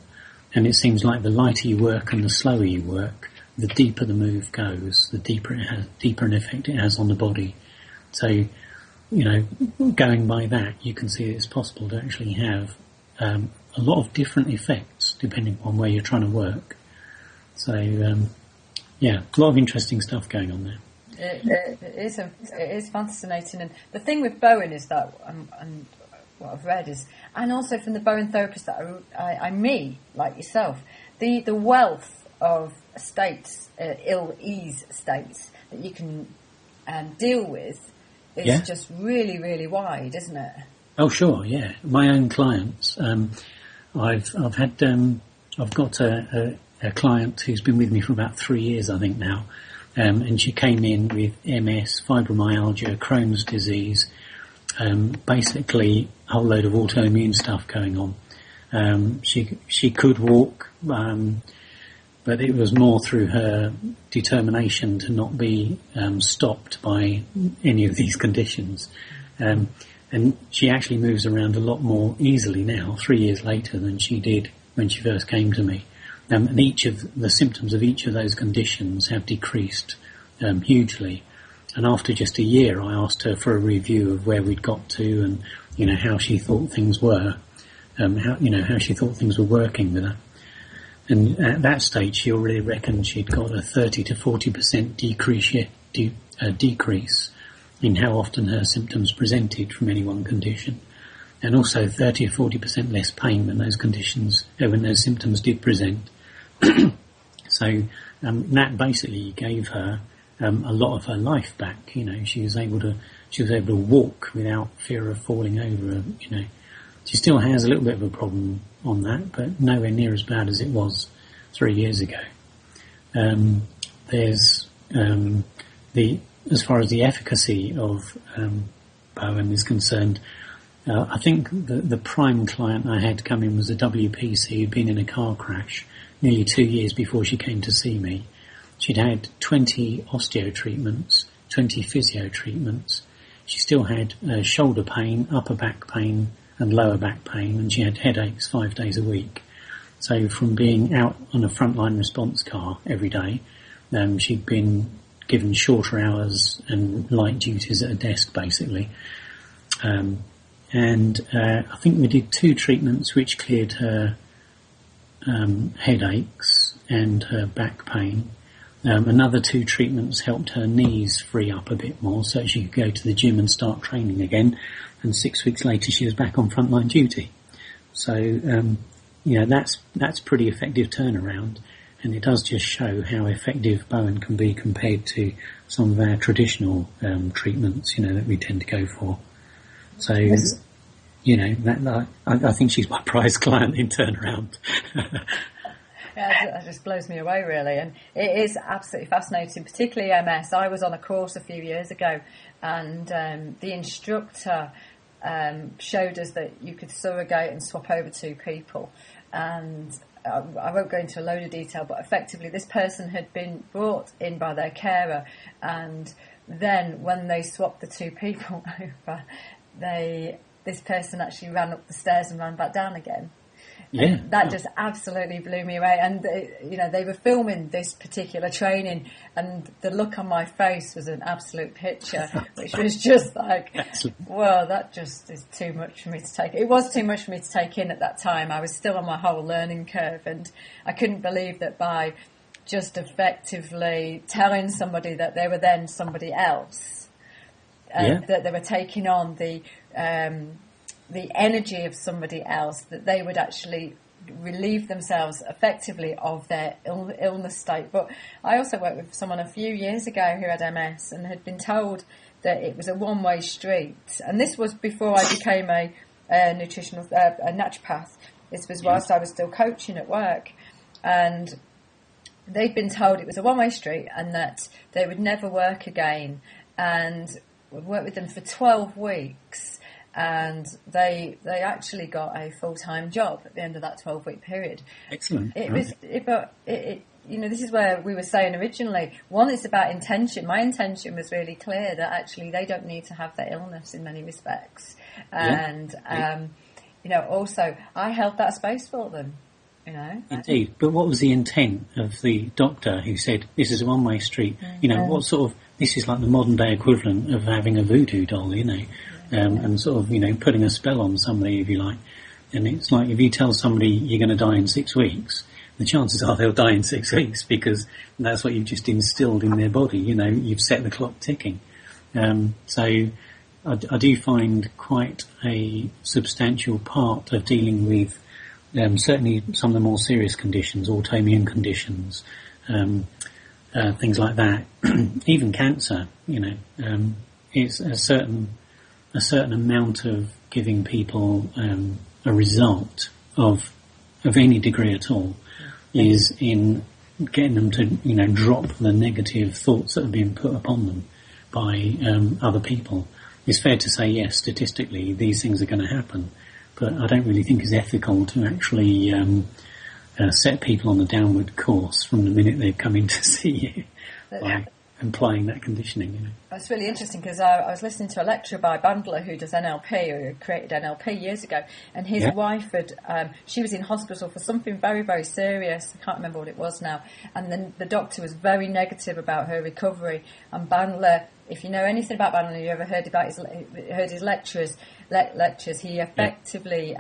And it seems like the lighter you work and the slower you work, the deeper the move goes, the deeper an effect it has on the body. So, going by that, you can see it's possible to actually have a lot of different effects depending on where you're trying to work. So, a lot of interesting stuff going on there. It is fascinating. And the thing with Bowen is that, and what I've read is, and also from the Bowen therapists that I meet, like yourself, the wealth of states, ill-ease states that you can deal with is just really, really wide, isn't it? Oh, sure, yeah. My own clients, I've got a client who's been with me for about 3 years, I think now, and she came in with MS, fibromyalgia, Crohn's disease, basically a whole load of autoimmune stuff going on. She could walk, but it was more through her determination to not be stopped by any of these conditions. And she actually moves around a lot more easily now, 3 years later, than she did when she first came to me. And each of the symptoms of each of those conditions have decreased hugely. And after just a year, I asked her for a review of where we'd got to, and how she thought things were, how she thought things were working with her. And at that stage, she already reckoned she'd got a 30 to 40% a decrease in how often her symptoms presented from any one condition, and also 30 or 40% less pain when those conditions, when those symptoms did present. So that basically gave her a lot of her life back. You know, she was able to walk without fear of falling over. You know, she still has a little bit of a problem on that, but nowhere near as bad as it was 3 years ago. There's as far as the efficacy of Bowen is concerned, I think the prime client I had come in was a WPC who'd been in a car crash nearly 2 years before she came to see me. She'd had 20 osteo treatments, 20 physio treatments. She still had shoulder pain, upper back pain and lower back pain, and she had headaches 5 days a week. So from being out on a frontline response car every day, she'd been given shorter hours and light duties at a desk basically. I think we did 2 treatments which cleared her headaches and her back pain. Another 2 treatments helped her knees free up a bit more so she could go to the gym and start training again. And 6 weeks later she was back on frontline duty. So, that's pretty effective turnaround. And it does just show how effective Bowen can be compared to some of our traditional treatments, that we tend to go for. So, I think she's my prize client in turnaround. Yeah, it just blows me away, really. And it is absolutely fascinating, particularly MS. I was on a course a few years ago, and the instructor showed us that you could surrogate and swap over 2 people. And I won't go into a load of detail, but effectively this person had been brought in by their carer, and then when they swapped the 2 people over, this person actually ran up the stairs and ran back down again. Yeah, that just absolutely blew me away. And they were filming this particular training, and the look on my face was an absolute picture, which was just like, well, that just is too much for me to take. It was too much for me to take in at that time. I was still on my whole learning curve, and I couldn't believe that by just effectively telling somebody that they were then somebody else, that they were taking on the energy of somebody else, that they would actually relieve themselves effectively of their illness state. But I also worked with someone a few years ago who had MS and had been told that it was a one-way street. And this was before I became a naturopath. This was whilst I was still coaching at work. And they'd been told it was a one-way street and that they would never work again. And we'd worked with them for 12 weeks. And they actually got a full-time job at the end of that 12-week period. Excellent. This is where we were saying originally, one, it's about intention. My intention was really clear that actually they don't need to have their illness in many respects. And, also I held that space for them, Indeed. But what was the intent of the doctor who said, this is a one-way street? What sort of, this is like the modern-day equivalent of having a voodoo doll, and sort of, putting a spell on somebody, if you like. And it's like if you tell somebody you're going to die in 6 weeks, the chances are they'll die in 6 weeks because that's what you've just instilled in their body. You've set the clock ticking. So I do find quite a substantial part of dealing with certainly some of the more serious conditions, autoimmune conditions, things like that. Even cancer, it's a certain amount of giving people a result of any degree at all is in getting them to drop the negative thoughts that have been put upon them by other people. It's fair to say, yes, statistically these things are going to happen, but I don't really think it's ethical to actually set people on the downward course from the minute they've come in to see you by implying that conditioning. It's really interesting because I was listening to a lecture by Bandler who does NLP, or created NLP years ago, and his wife she was in hospital for something very, very serious. I can't remember what it was now, and then the doctor was very negative about her recovery. And Bandler, if you know anything about Bandler, you ever heard his lectures, he effectively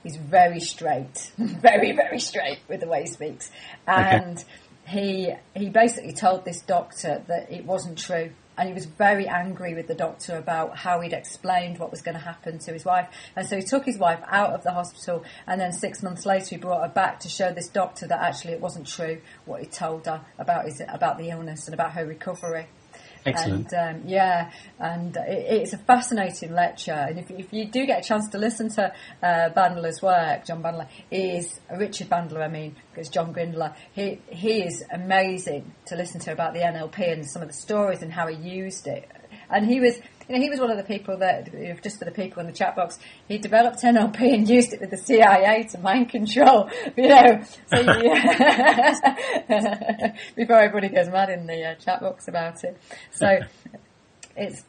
is very straight, very, very straight with the way he speaks, and he basically told this doctor that it wasn't true. And he was very angry with the doctor about how he'd explained what was going to happen to his wife. And so he took his wife out of the hospital, and then 6 months later he brought her back to show this doctor that actually it wasn't true what he told her about the illness and about her recovery. Excellent. And it's a fascinating lecture. And if you do get a chance to listen to Bandler's work, John Bandler Richard Bandler, because John Grindler, he is amazing to listen to about the NLP and some of the stories and how he used it. And he was one of the people that, just for the people in the chat box, he developed NLP and used it with the CIA to mind control, so before everybody goes mad in the chat box about it. So it's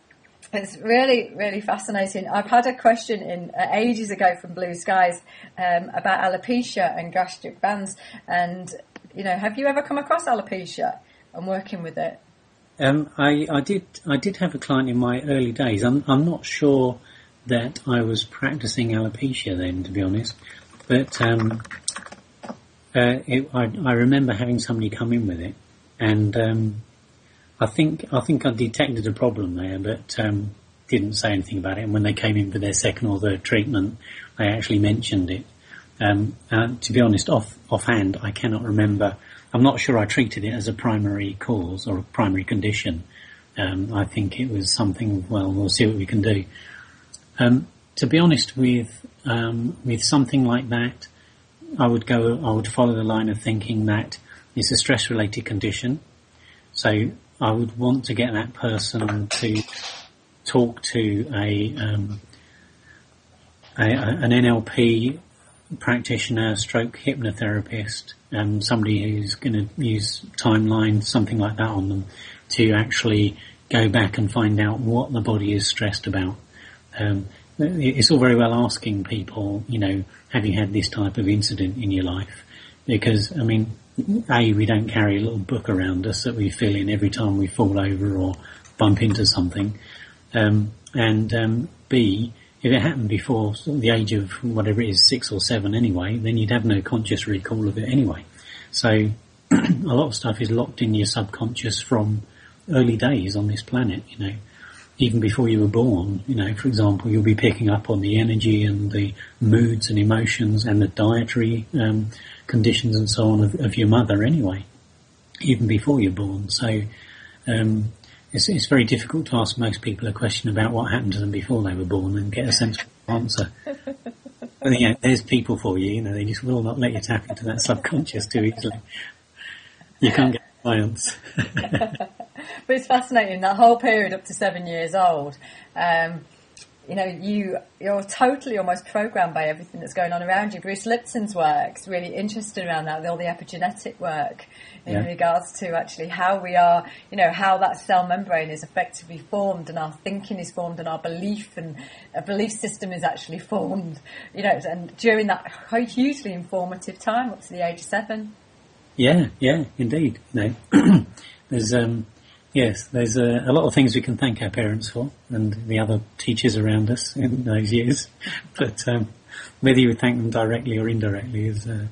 really, really fascinating. I've had a question in ages ago from Blue Skies about alopecia and gastric bands, and have you ever come across alopecia and working with it? I did have a client in my early days. I'm not sure that I was practicing alopecia then, to be honest. But I remember having somebody come in with it, and I think I detected a problem there, but didn't say anything about it. And when they came in for their second or third treatment, they actually mentioned it. To be honest, offhand, I cannot remember. I'm not sure I treated it as a primary cause or a primary condition. I think it was something, we'll see what we can do. To be honest, with something like that, I would follow the line of thinking that it's a stress-related condition. So I would want to get that person to talk to an NLP practitioner, stroke hypnotherapist, somebody who's going to use timeline, something like that on them, to actually go back and find out what the body is stressed about. It's all very well asking people, have you had this type of incident in your life? Because, we don't carry a little book around us that we fill in every time we fall over or bump into something. And B, if it happened before the age of whatever it is, 6 or 7 anyway, then you'd have no conscious recall of it anyway. So a lot of stuff is locked in your subconscious from early days on this planet, even before you were born. For example, you'll be picking up on the energy and the moods and emotions and the dietary conditions and so on of your mother anyway, even before you're born. So it's very difficult to ask most people a question about what happened to them before they were born and get a sensible answer. But there's people for you, they just will not let you tap into that subconscious too easily. You can't get science. But it's fascinating, that whole period up to 7 years old. You're totally almost programmed by everything that's going on around you. Bruce Lipton's work's really interesting around that, all the epigenetic work in regards to actually how we are, how that cell membrane is effectively formed, and our thinking is formed, and our belief and a belief system is actually formed, and during that hugely informative time up to the age of 7. Yeah, indeed. There's there's a lot of things we can thank our parents for and the other teachers around us in those years. But whether you would thank them directly or indirectly is a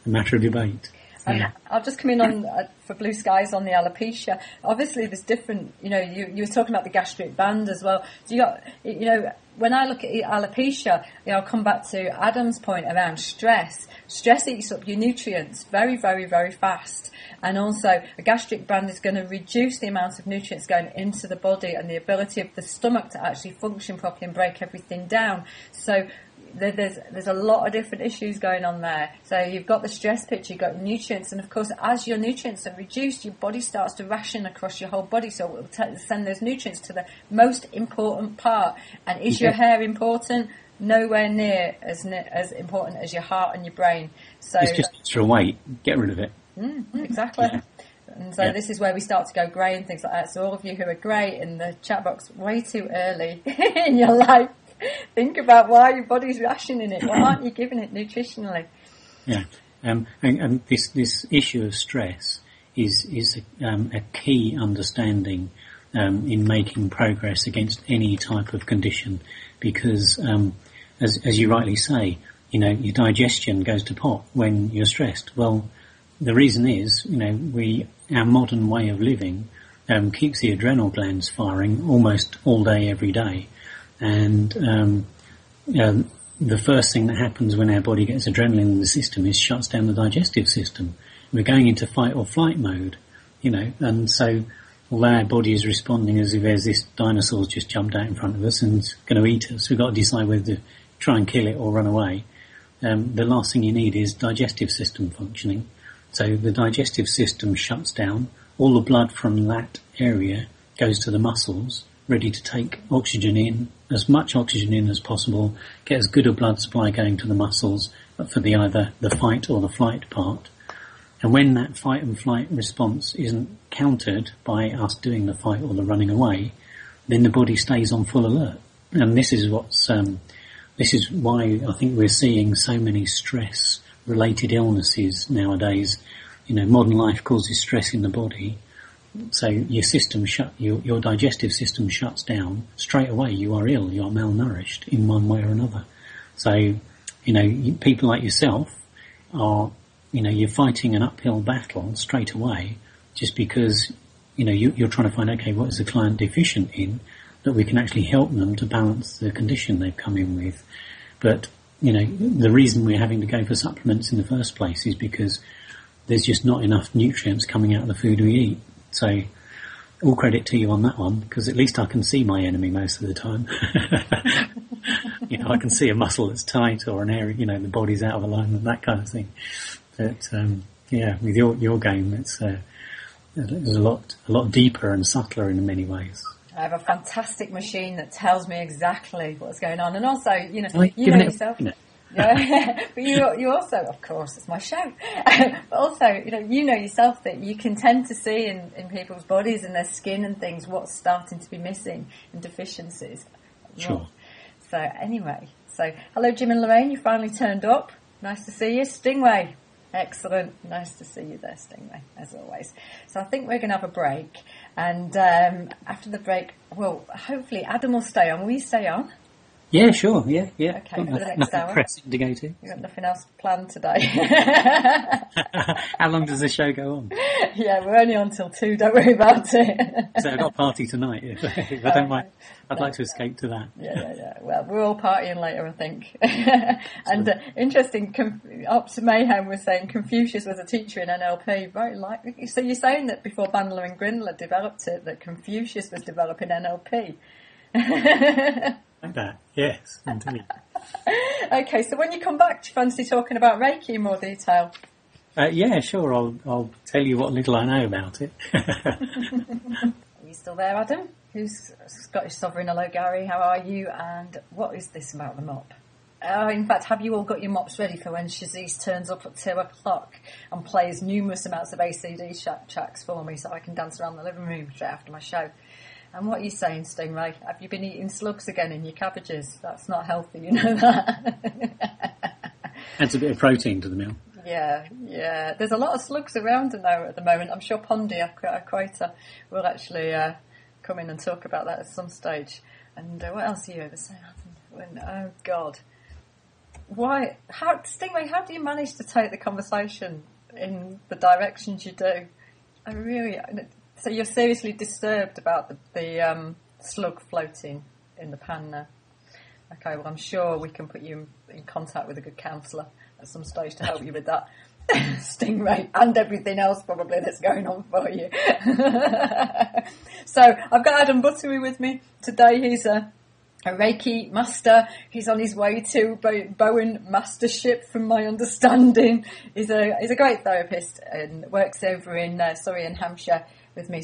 matter of debate. I'll just come in on for Blue Skies on the alopecia. Obviously, there's different. You were talking about the gastric band as well. So you got, when I look at alopecia, I'll come back to Adam's point around stress. Stress eats up your nutrients very, very, very fast. And also, a gastric band is going to reduce the amount of nutrients going into the body and the ability of the stomach to actually function properly and break everything down. So there's a lot of different issues going on there. So you've got the stress picture, you've got nutrients, and of course, as your nutrients are reduced, your body starts to ration across your whole body. So it will send those nutrients to the most important part. And is your hair important? Nowhere near as important as your heart and your brain. So it's just extra weight. Get rid of it. Exactly. Yeah. And so this is where we start to go grey and things like that. So all of you who are grey in the chat box, way too early in your life, think about why your body's rationing it. Why aren't you giving it nutritionally? Yeah. And this issue of stress is a key understanding in making progress against any type of condition, because as you rightly say, your digestion goes to pot when you're stressed. Well, the reason is, our modern way of living keeps the adrenal glands firing almost all day, every day. And the first thing that happens when our body gets adrenaline in the system is shuts down the digestive system. We're going into fight or flight mode, and so although our body is responding as if there's this dinosaur's just jumped out in front of us and it's going to eat us, we've got to decide whether to try and kill it or run away. The last thing you need is digestive system functioning. So the digestive system shuts down. All the blood from that area goes to the muscles, ready to take oxygen in, as much oxygen in as possible, get as good a blood supply going to the muscles for either the fight or the flight part. And when that fight and flight response isn't countered by us doing the fight or the running away, then the body stays on full alert. And this is why I think we're seeing so many stress-related illnesses nowadays. Modern life causes stress in the body. So your digestive system shuts down. Straight away you are ill, you are malnourished in one way or another. So, people like yourself are, you're fighting an uphill battle straight away just because, you're trying to find, okay, what is the client deficient in that we can actually help them to balance the condition they've come in with. But, the reason we're having to go for supplements in the first place is because there's just not enough nutrients coming out of the food we eat. So, all credit to you on that one, because at least I can see my enemy most of the time. I can see a muscle that's tight or an area, the body's out of alignment, that kind of thing. But, with your game, it's a lot deeper and subtler in many ways. I have a fantastic machine that tells me exactly what's going on, and also, you know yourself. Yeah, but you also, of course, it's my show. But also, you know yourself that you can tend to see in people's bodies and their skin and things what's starting to be missing and deficiencies. Sure. So anyway, hello Jim and Lorraine, you finally turned up. Nice to see you. Stingray. Excellent. Nice to see you there, Stingray, as always. So I think we're going to have a break. And after the break, well, hopefully Adam will stay on. Will you stay on? Yeah, sure. Yeah. Okay, for the next hour. Pressing to go to. You've got nothing else planned today. How long does the show go on? Yeah, we're only on till 2, don't worry about it. So I've got a party tonight. If I don't mind, I'd like to escape to that. Yeah. Well, we're all partying later, I think. And interesting, Ops Mayhem was saying Confucius was a teacher in NLP. Very likely. So you're saying that before Bandler and Grindler developed it, that Confucius was developing NLP? Like that, yes, indeed. Okay, so when you come back, do you fancy talking about Reiki in more detail? Yeah, sure. I'll tell you what little I know about it. Are you still there, Adam? Who's Scottish Sovereign? Hello, Gary. How are you? And what is this about the mop? In fact, have you all got your mops ready for when Shazise turns up at 2 o'clock and plays numerous amounts of ACD tracks for me so I can dance around the living room straight after my show? And what are you saying, Stingray? Have you been eating slugs again in your cabbages? That's not healthy, you know that. Adds a bit of protein to the meal. Yeah. There's a lot of slugs around now at the moment. I'm sure Pondy, our equator, will actually come in and talk about that at some stage. And what else are you ever saying? Oh, God. Why? Stingray, how do you manage to take the conversation in the directions you do? So you're seriously disturbed about the slug floating in the pan now? Okay, well, I'm sure we can put you in contact with a good counsellor at some stage to help you with that. Stingray and everything else probably that's going on for you. So I've got Adam Buttery with me today. He's a Reiki master. He's on his way to Bowen mastership, from my understanding. He's a great therapist and works over in Surrey and Hampshire with me.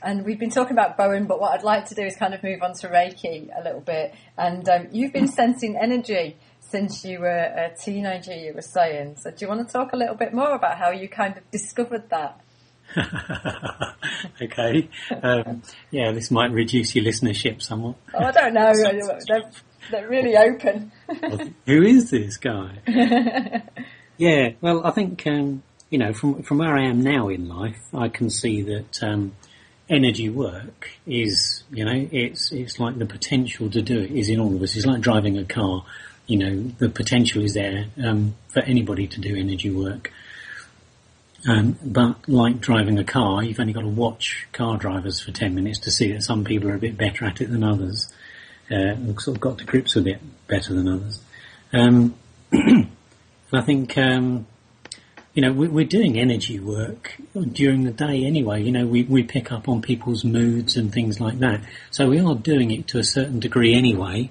And we've been talking about Bowen, but what I'd like to do is kind of move on to Reiki a little bit. And you've been sensing energy since you were a teenager, you were saying. So do you want to talk a little bit more about how you kind of discovered that? Okay. Yeah, this might reduce your listenership somewhat. Oh, I don't know. They're really open. Who is this guy? Yeah, well, I think, from where I am now in life, I can see that energy work is, it's like the potential to do it is in all of us. It's like driving a car. The potential is there for anybody to do energy work. But like driving a car, you've only got to watch car drivers for 10 minutes to see that some people are a bit better at it than others. We've sort of got to grips with it better than others. I think, we're doing energy work during the day anyway. We pick up on people's moods and things like that. So we are doing it to a certain degree anyway.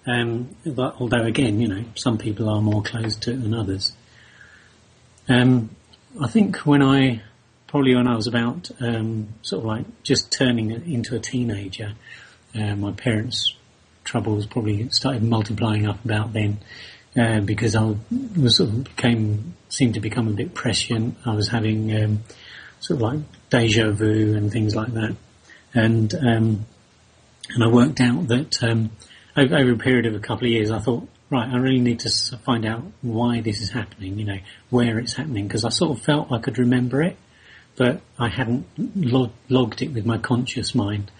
But although again, some people are more closed to it than others. I think when I was about, sort of like just turning into a teenager, my parents' troubles probably started multiplying up about then. Because I was seemed to become a bit prescient. I was having sort of like deja vu and things like that, and I worked out that over a period of a couple of years, I thought, right, I really need to find out why this is happening. Where it's happening, because I sort of felt I could remember it, but I hadn't logged it with my conscious mind.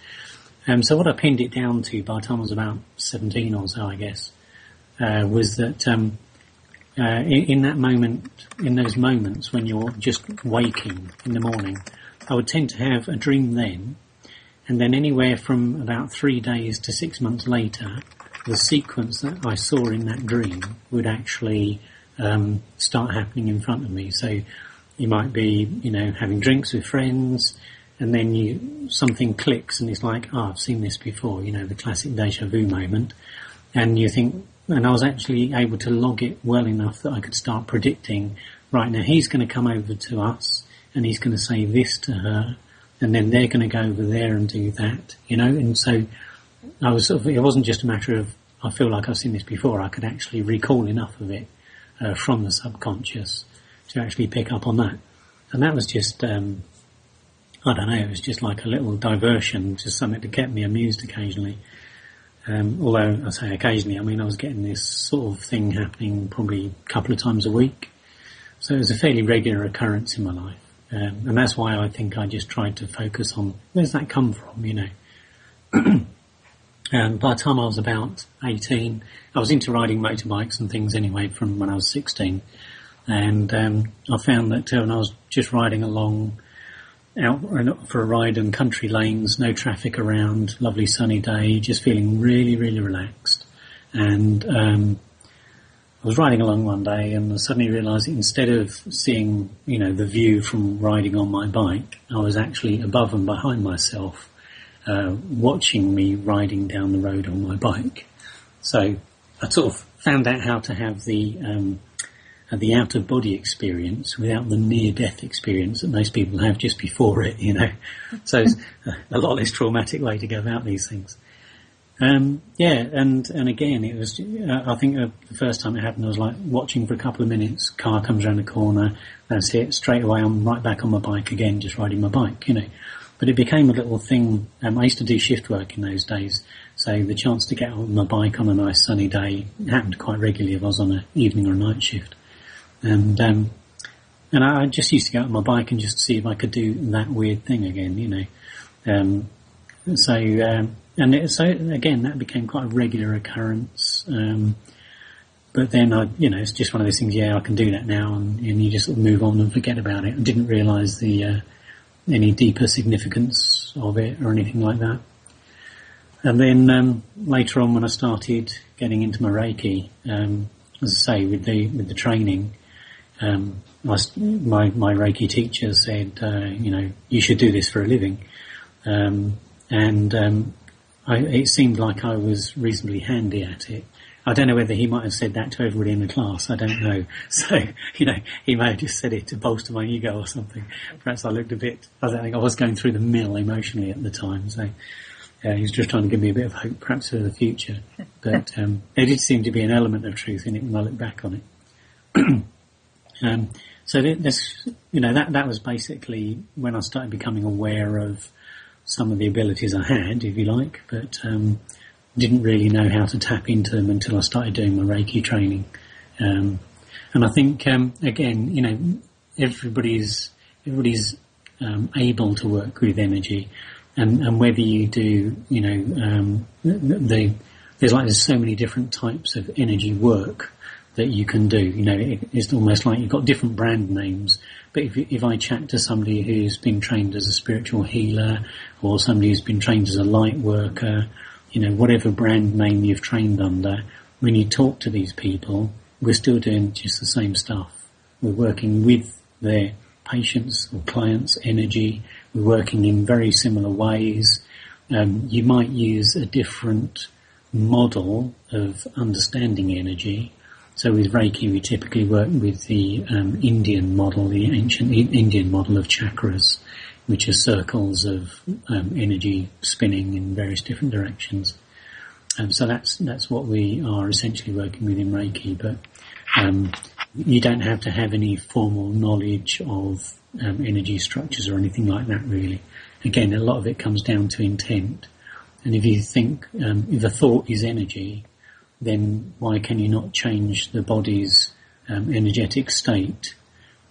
So what I pinned it down to by the time I was about 17 or so, I guess. Was that in that moment, in those moments when you're just waking in the morning, I would tend to have a dream then, and then anywhere from about 3 days to 6 months later, the sequence that I saw in that dream would actually start happening in front of me. So you might be, having drinks with friends, and then something clicks, and it's like, I've seen this before, the classic deja vu moment, and you think. And I was actually able to log it well enough that I could start predicting, right, now he's going to come over to us and he's going to say this to her, and then they're going to go over there and do that, and so I was it wasn't just a matter of, I feel like I've seen this before, I could actually recall enough of it from the subconscious to actually pick up on that. And that was just, I don't know, it was just like a little diversion, just something to keep me amused occasionally. Although I say occasionally, I was getting this sort of thing happening probably a couple of times a week. So it was a fairly regular occurrence in my life. And that's why I think I just tried to focus on, where's that come from, By the time I was about 18, I was into riding motorbikes and things anyway from when I was 16. And I found that when I was just riding along out for a ride in country lanes, no traffic around, lovely sunny day, just feeling really, really relaxed. And I was riding along one day and I suddenly realised that instead of seeing, the view from riding on my bike, I was actually above and behind myself, watching me riding down the road on my bike. So I sort of found out how to have the out-of-body experience without the near-death experience that most people have just before it, So it's a lot less traumatic way to go about these things. And again, it was, I think the first time it happened, I was like watching for a couple of minutes, car comes around the corner, that's it, straight away I'm right back on my bike again, just riding my bike, But it became a little thing, I used to do shift work in those days, so the chance to get on my bike on a nice sunny day happened quite regularly if I was on an evening or a night shift. And I just used to go out on my bike and just see if I could do that weird thing again, So again, that became quite a regular occurrence. But then it's just one of those things, I can do that now, and you just sort of move on and forget about it. I didn't realise any deeper significance of it or anything like that. And then later on, when I started getting into my Reiki, as I say, with the training, my Reiki teacher said, you should do this for a living. It seemed like I was reasonably handy at it. I don't know whether he might have said that to everybody in the class. I don't know. So, he may have just said it to bolster my ego or something. Perhaps I looked I don't think I was going through the mill emotionally at the time. So, he was just trying to give me a bit of hope, perhaps for the future. But there did seem to be an element of truth in it when I look back on it. So that was basically when I started becoming aware of some of the abilities I had, if you like, but didn't really know how to tap into them until I started doing my Reiki training. And I think, again, everybody's able to work with energy, and whether you do, there's so many different types of energy work that you can do. It's almost like you've got different brand names. But if I chat to somebody who's been trained as a spiritual healer, or somebody who's been trained as a light worker, whatever brand name you've trained under, when you talk to these people, we're still doing just the same stuff. We're working with their patients or clients' energy. We're working in very similar ways. You might use a different model of understanding energy. So with Reiki, we typically work with the Indian model, the ancient Indian model of chakras, which are circles of energy spinning in various different directions. So that's what we are essentially working with in Reiki. But you don't have to have any formal knowledge of energy structures or anything like that, really. Again, a lot of it comes down to intent. And if you think, if a thought is energy, then why can you not change the body's energetic state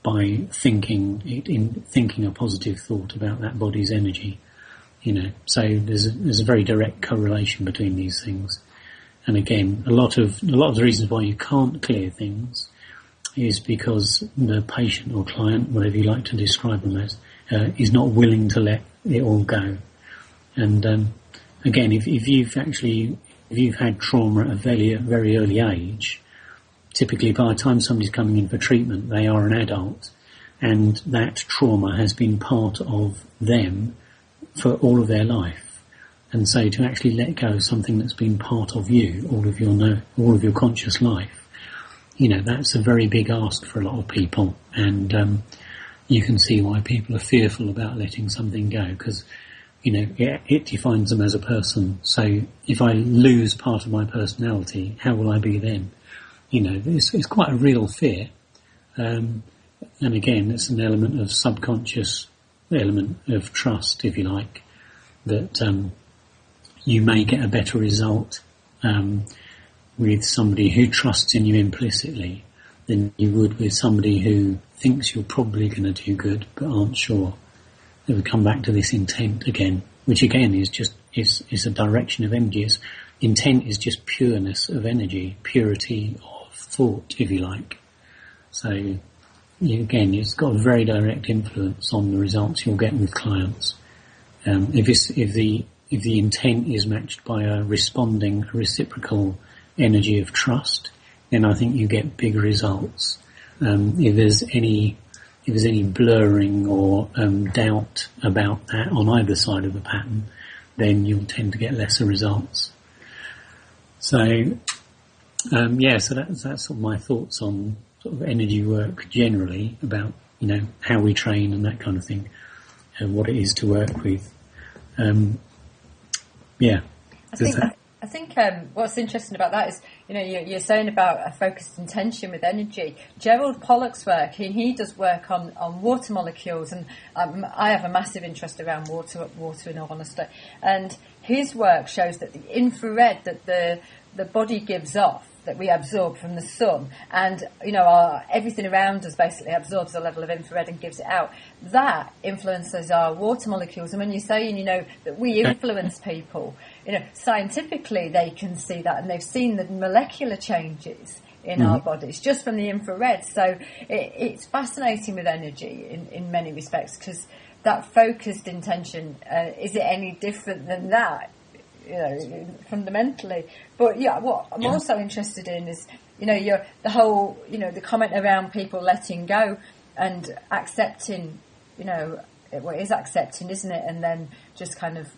by thinking a positive thought about that body's energy? So there's a very direct correlation between these things. And again, a lot of the reasons why you can't clear things is because the patient or client, whatever you like to describe them as, is not willing to let it all go. And again, if you've had trauma at a very early age, typically by the time somebody's coming in for treatment, they are an adult, and that trauma has been part of them for all of their life. And so to actually let go of something that's been part of you all of your conscious life, that's a very big ask for a lot of people. And you can see why people are fearful about letting something go, because it defines them as a person. So if I lose part of my personality, how will I be then? It's quite a real fear. And again, it's an element of subconscious element of trust, if you like, that you may get a better result with somebody who trusts in you implicitly than you would with somebody who thinks you're probably going to do good but aren't sure. It would come back to this intent again, which again is a direction of energy. Intent is just pureness of energy, purity of thought, if you like. So it's got a very direct influence on the results you'll get with clients. If the intent is matched by a reciprocal energy of trust, then I think you get big results. If there's any blurring or doubt about that on either side of the pattern, then you'll tend to get lesser results. So, so that's sort of my thoughts on sort of energy work generally, about how we train and that kind of thing, and what it is to work with. I think what's interesting about that is, you're saying about a focused intention with energy. Gerald Pollack's work, he does work on water molecules, and I have a massive interest around water in all honesty. And his work shows that the infrared that the body gives off, that we absorb from the sun, and everything around us basically absorbs a level of infrared and gives it out. That influences our water molecules. And when you're saying that we influence people, scientifically they can see that, and they've seen the molecular changes in our bodies just from the infrared. So it's fascinating with energy in many respects, because that focused intention, is it any different than that? Fundamentally. But what I'm also interested in is, the whole, the comment around people letting go and accepting, what is accepting, isn't it? And then just kind of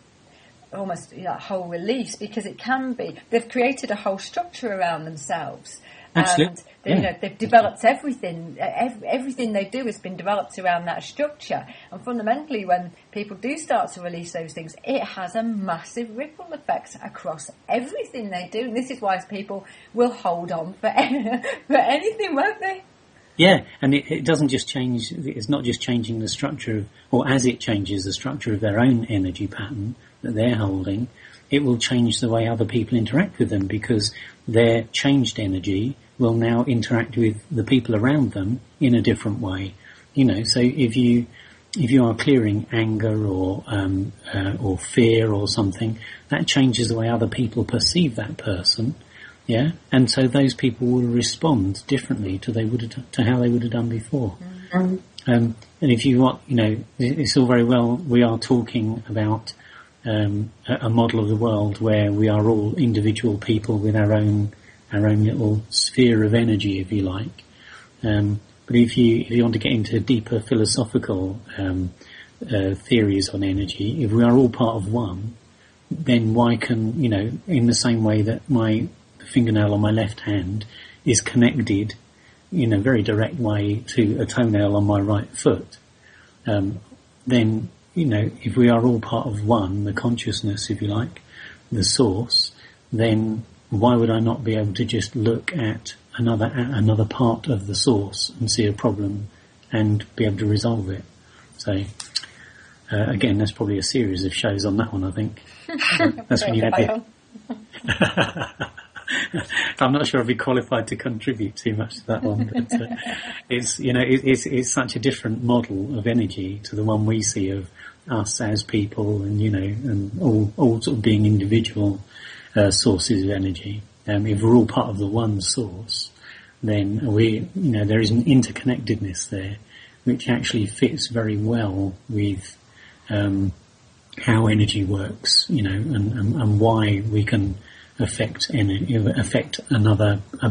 almost that whole release, because it can be, they've created a whole structure around themselves. Absolutely. And they've developed everything. Everything they do has been developed around that structure. And fundamentally, when people do start to release those things, it has a massive ripple effect across everything they do. And this is why people will hold on for anything, won't they? Yeah, and it doesn't just change. It's not just changing the structure of, or as it changes the structure of their own energy pattern that they're holding, it will change the way other people interact with them, because their changed energy will now interact with the people around them in a different way. So if you are clearing anger or fear or something, that changes the way other people perceive that person. Yeah, and so those people will respond differently to how they would have done before. Mm-hmm. And if you want, it's all very well. We are talking about a model of the world where we are all individual people with our own little sphere of energy, if you like. But if you want to get into deeper philosophical theories on energy, if we are all part of one, then why can, in the same way that my fingernail on my left hand is connected in a very direct way to a toenail on my right foot, then, if we are all part of one, the consciousness, if you like, the source, then why would I not be able to just look at another part of the source and see a problem and be able to resolve it? So, again, that's probably a series of shows on that one, I think. That's when you had I'm not sure I'd be qualified to contribute too much to that one, but it's such a different model of energy to the one we see of us as people, and and all sort of being individual sources of energy. If we're all part of the one source, then there is an interconnectedness there, which actually fits very well with how energy works, and why we can affect a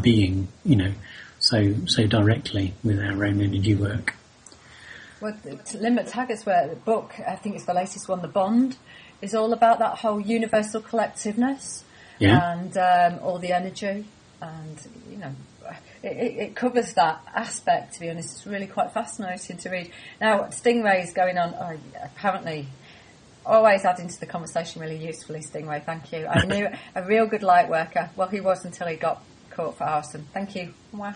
being, so directly with our own energy work. Well, Limit Taggart's book, I think it's the latest one, The Bond, is all about that whole universal collectiveness, and all the energy, and it covers that aspect. To be honest, it's really quite fascinating to read. Now, Stingray's going on, apparently. Always adding to the conversation really usefully, Stingray, thank you. I knew a real good light worker. Well, he was until he got caught for arson. Thank you. Wow.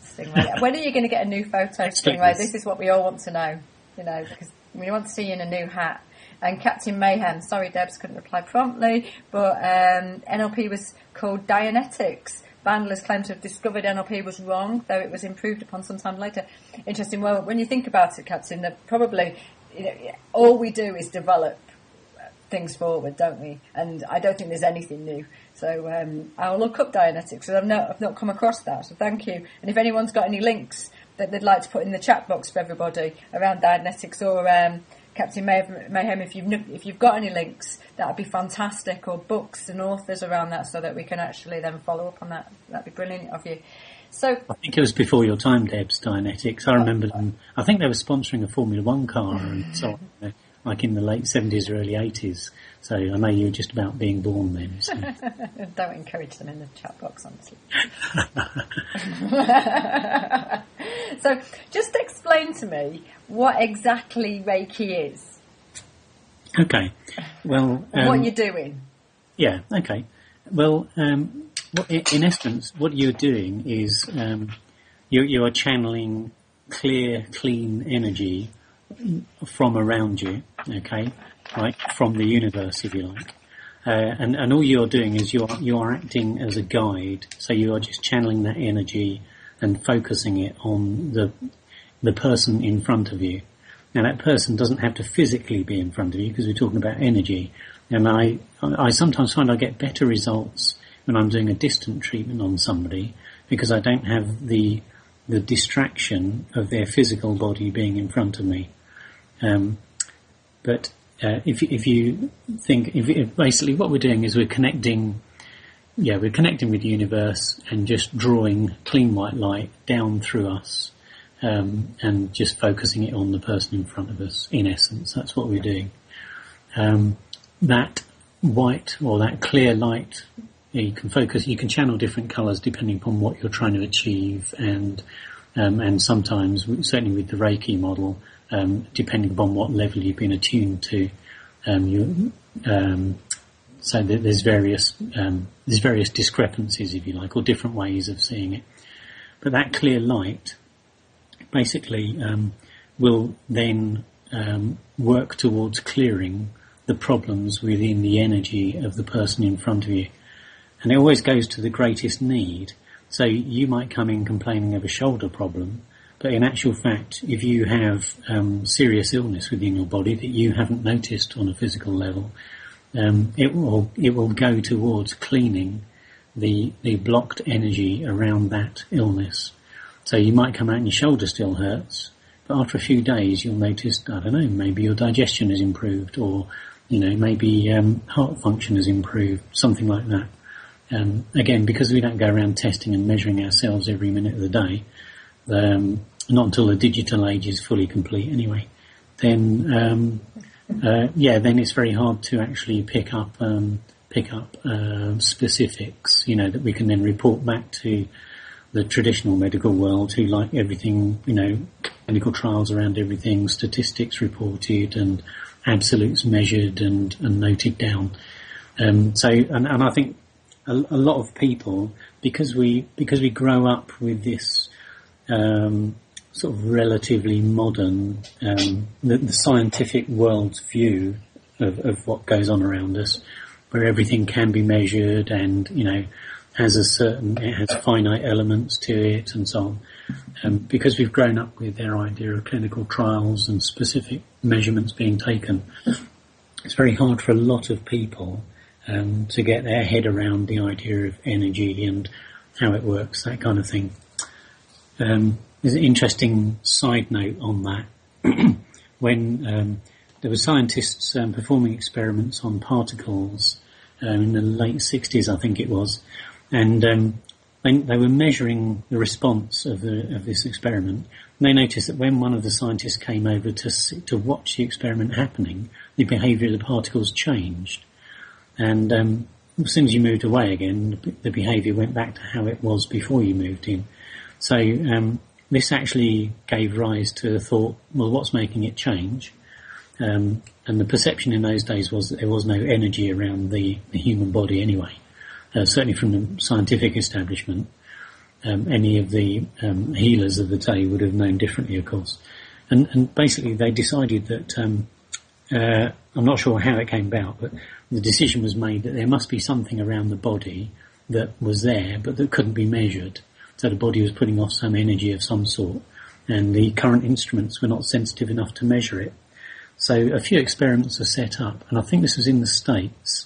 Stingray. When are you going to get a new photo, Stingray? This is what we all want to know, because we want to see you in a new hat. And Captain Mayhem, sorry Debs couldn't reply promptly, but NLP was called Dianetics. Bandler's claim to have discovered NLP was wrong, though it was improved upon sometime later. Interesting. Well, when you think about it, Captain, that probably... all we do is develop things forward, don't we? And I don't think there's anything new. So I'll look up Dianetics, because I've not come across that. So thank you. And if anyone's got any links that they'd like to put in the chat box for everybody around Dianetics, or Captain Mayhem, if you've got any links, that'd be fantastic, or books and authors around that, so that we can actually then follow up on that. That'd be brilliant of you. So I think it was before your time, Debs, Dianetics. I remember them. I think they were sponsoring a Formula One car and so on, like in the late 70s or early 80s. So I know you were just about being born then. So. Don't encourage them in the chat box, honestly. So just explain to me what exactly Reiki is. Okay. Well, what you're doing. Yeah. Okay. Well, in essence, what you're doing is you are channeling clear, clean energy from around you, okay, right, from the universe, if you like. And all you're doing is you are acting as a guide, so you are just channeling that energy and focusing it on the person in front of you. Now, that person doesn't have to physically be in front of you, because we're talking about energy. And I sometimes find I get better results when I'm doing a distant treatment on somebody, because I don't have the distraction of their physical body being in front of me. But if you think, basically what we're doing is we're connecting with the universe and just drawing clean white light down through us, and just focusing it on the person in front of us. In essence, that's what we're doing. That white or that clear light, you can channel different colours depending upon what you're trying to achieve, and sometimes, certainly with the Reiki model, depending upon what level you've been attuned to, so there's various discrepancies, if you like, or different ways of seeing it. But that clear light basically will then work towards clearing the problems within the energy of the person in front of you. And it always goes to the greatest need. So you might come in complaining of a shoulder problem, but in actual fact, if you have serious illness within your body that you haven't noticed on a physical level, it will go towards cleaning the blocked energy around that illness. So you might come out and your shoulder still hurts, but after a few days you'll notice, I don't know, maybe your digestion has improved, or, maybe heart function has improved, something like that. Again, because we don't go around testing and measuring ourselves every minute of the day, not until the digital age is fully complete anyway, then it's very hard to actually pick up specifics, that we can then report back to the traditional medical world, who like everything, clinical trials around everything, statistics reported and absolutes measured and noted down. And I think a lot of people, because we grow up with this sort of relatively modern, the scientific world's view of what goes on around us, where everything can be measured and, it has finite elements to it and so on. Because we've grown up with their idea of clinical trials and specific measurements being taken, it's very hard for a lot of people to get their head around the idea of energy and how it works, that kind of thing. There's an interesting side note on that. When there were scientists performing experiments on particles in the late 60s, I think it was, and they were measuring the response of this experiment. And they noticed that when one of the scientists came over to watch the experiment happening, the behaviour of the particles changed. And as soon as you moved away again, the behaviour went back to how it was before you moved in. So this actually gave rise to the thought, well, what's making it change? And the perception in those days was that there was no energy around the human body anyway. Certainly from the scientific establishment. Any of the healers of the day would have known differently, of course. And basically they decided that, I'm not sure how it came about, but the decision was made that there must be something around the body that was there but that couldn't be measured. So the body was putting off some energy of some sort, and the current instruments were not sensitive enough to measure it. So a few experiments were set up, and I think this was in the States,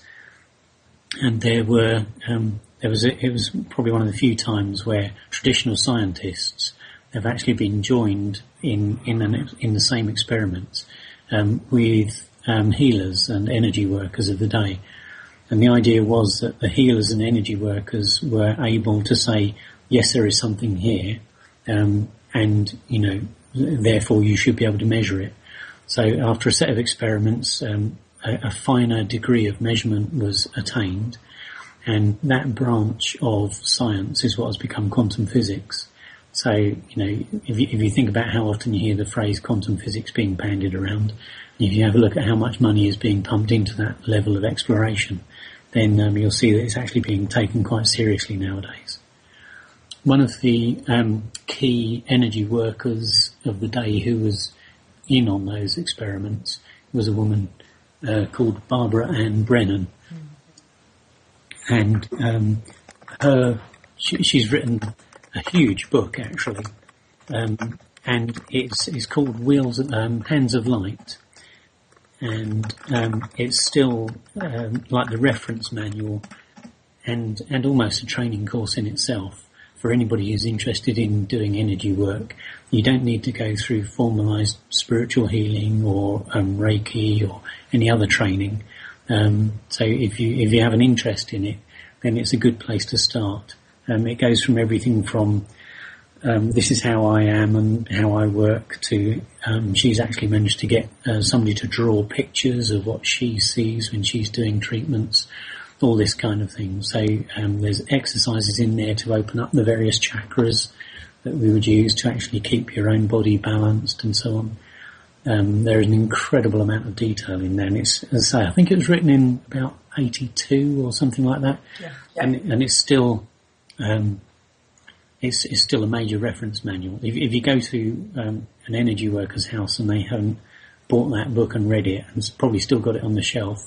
and it was probably one of the few times where traditional scientists have actually been joined in the same experiments with healers and energy workers of the day. And the idea was that the healers and energy workers were able to say, yes, there is something here, and therefore you should be able to measure it. So after a set of experiments, a finer degree of measurement was attained, and that branch of science is what has become quantum physics. So, if you think about how often you hear the phrase quantum physics being bandied around, if you have a look at how much money is being pumped into that level of exploration, then you'll see that it's actually being taken quite seriously nowadays. One of the key energy workers of the day who was in on those experiments was a woman called Barbara Ann Brennan. And she's written a huge book, actually, and it's called Hands of Light, and it's still like the reference manual and almost a training course in itself for anybody who's interested in doing energy work. You don't need to go through formalised spiritual healing or Reiki or any other training. So if you have an interest in it, then it's a good place to start. It goes from everything from this is how I am and how I work to she's actually managed to get somebody to draw pictures of what she sees when she's doing treatments, all this kind of thing. So there's exercises in there to open up the various chakras that we would use to actually keep your own body balanced and so on. There is an incredible amount of detail in there, and it's, as I say, I think it was written in about 82 or something like that. Yeah. And it's still it's still a major reference manual. If you go to an energy worker's house and they haven't bought that book and read it and probably still got it on the shelf,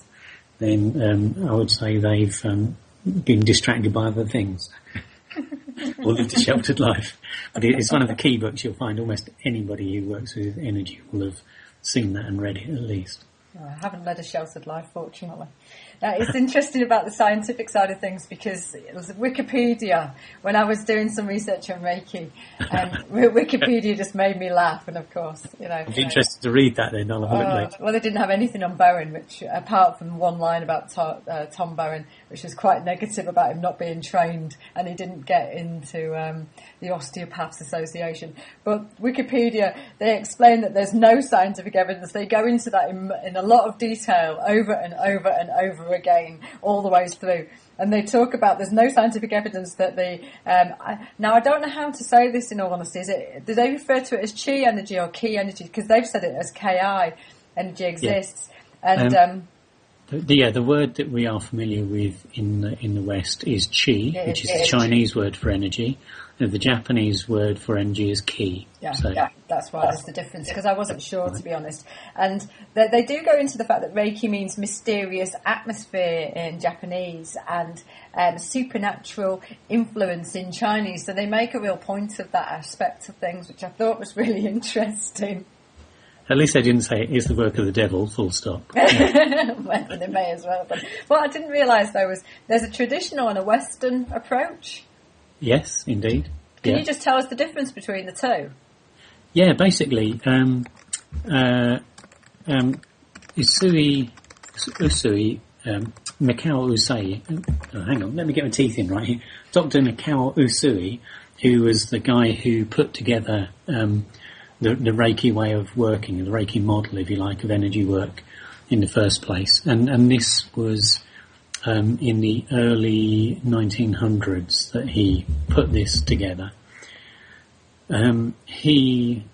then I would say they've been distracted by other things or lived a sheltered life. But it's one of the key books you'll find. Almost anybody who works with energy will have seen that and read it at least. I haven't led a sheltered life, fortunately. It's interesting about the scientific side of things because it was Wikipedia, when I was doing some research on Reiki, and Wikipedia just made me laugh, and of course, I'd be interested to read that then, I'll have a look later. Well, they didn't have anything on Bowen, which, apart from one line about Tom Bowen, which was quite negative about him not being trained, and he didn't get into the Osteopaths Association. But Wikipedia, they explain that there's no scientific evidence. They go into that in a lot of detail over and over and over again, all the way through. And they talk about there's no scientific evidence that now I don't know how to say this in all honesty. Do they refer to it as chi energy or ki energy? Because they've said it as ki energy exists. Yeah. And the word that we are familiar with in the West is chi, which is the Chinese word for energy. And the Japanese word for energy is ki. Yeah, that's why there's the difference, because I wasn't sure, to be honest. And they do go into the fact that Reiki means mysterious atmosphere in Japanese and supernatural influence in Chinese. So they make a real point of that aspect of things, which I thought was really interesting. At least they didn't say it is the work of the devil, full stop. Well, they may as well. But what I didn't realise, though, was there's a traditional and a Western approach. Yes, indeed. Can you just tell us the difference between the two? Yeah, basically, Usui, Mikao Usui, hang on, let me get my teeth in right here. Dr. Mikao Usui, who was the guy who put together the Reiki way of working, the Reiki model, if you like, of energy work in the first place. And this was in the early 1900s that he put this together. He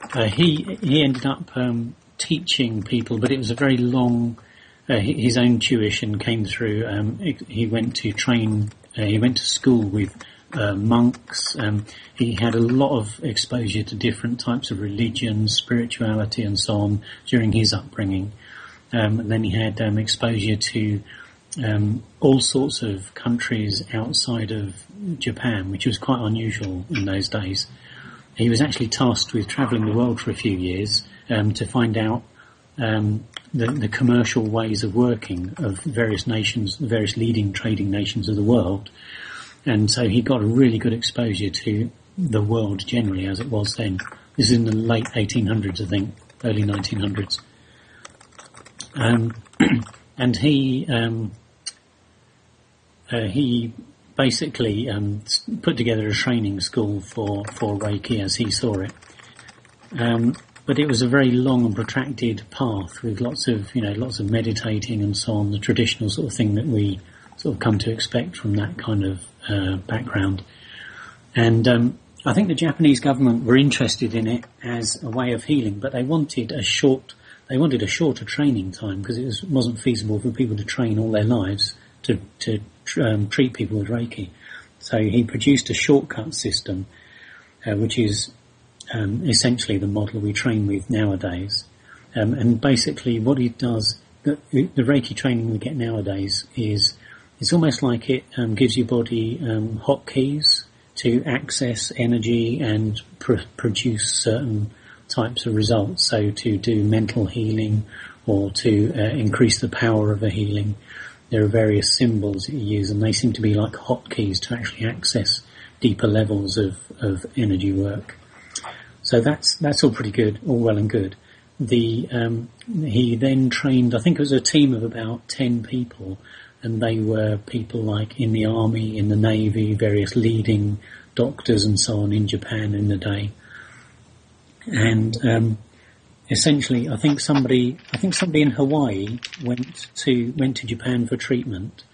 ended up teaching people, but it was a very long. His own tuition came through. He went to train. He went to school with monks. He had a lot of exposure to different types of religion, spirituality, and so on during his upbringing. And then he had exposure to all sorts of countries outside of Japan, which was quite unusual in those days. He was actually tasked with travelling the world for a few years to find out the commercial ways of working of various nations, the various leading trading nations of the world. And so he got a really good exposure to the world generally as it was then. This is in the late 1800s, I think, early 1900s. And he basically put together a training school for Reiki as he saw it. But it was a very long and protracted path with lots of meditating and so on, the traditional sort of thing that we sort of come to expect from that kind of background. And I think the Japanese government were interested in it as a way of healing, but they wanted a shorter training time because it wasn't feasible for people to train all their lives to treat people with Reiki. So he produced a shortcut system, which is essentially the model we train with nowadays. And basically what he does, the Reiki training we get nowadays is, it's almost like it gives your body hotkeys to access energy and produce certain types of results. So to do mental healing or to increase the power of a healing, there are various symbols that you use, and they seem to be like hotkeys to actually access deeper levels of energy work. So that's all pretty good, all well and good. He then trained, I think it was a team of about 10 people, and they were people like in the army, in the navy, various leading doctors and so on in Japan in the day. And essentially, I think somebody in Hawaii went to Japan for treatment.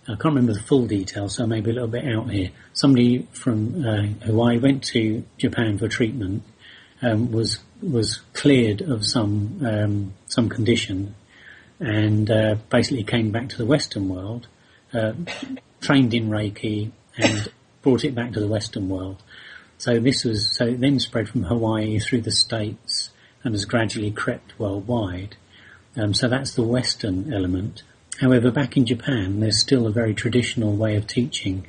I can't remember the full details, so maybe a little bit out here. Somebody from Hawaii went to Japan for treatment, was cleared of some condition, and basically came back to the Western world, trained in Reiki, and brought it back to the Western world. So it then spread from Hawaii through the States and has gradually crept worldwide. So that's the Western element. However, back in Japan, there's still a very traditional way of teaching.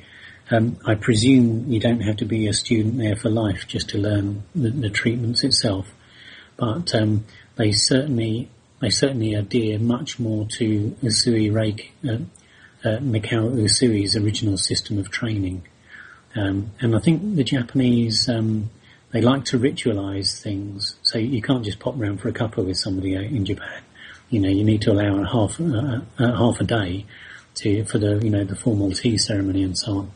I presume you don't have to be a student there for life just to learn the treatments itself. but they certainly adhere much more to Usui Reiki, Mikao Usui's original system of training. And I think the Japanese, they like to ritualize things, so you can't just pop round for a cuppa with somebody in Japan. You need to allow half a day for the formal tea ceremony and so on.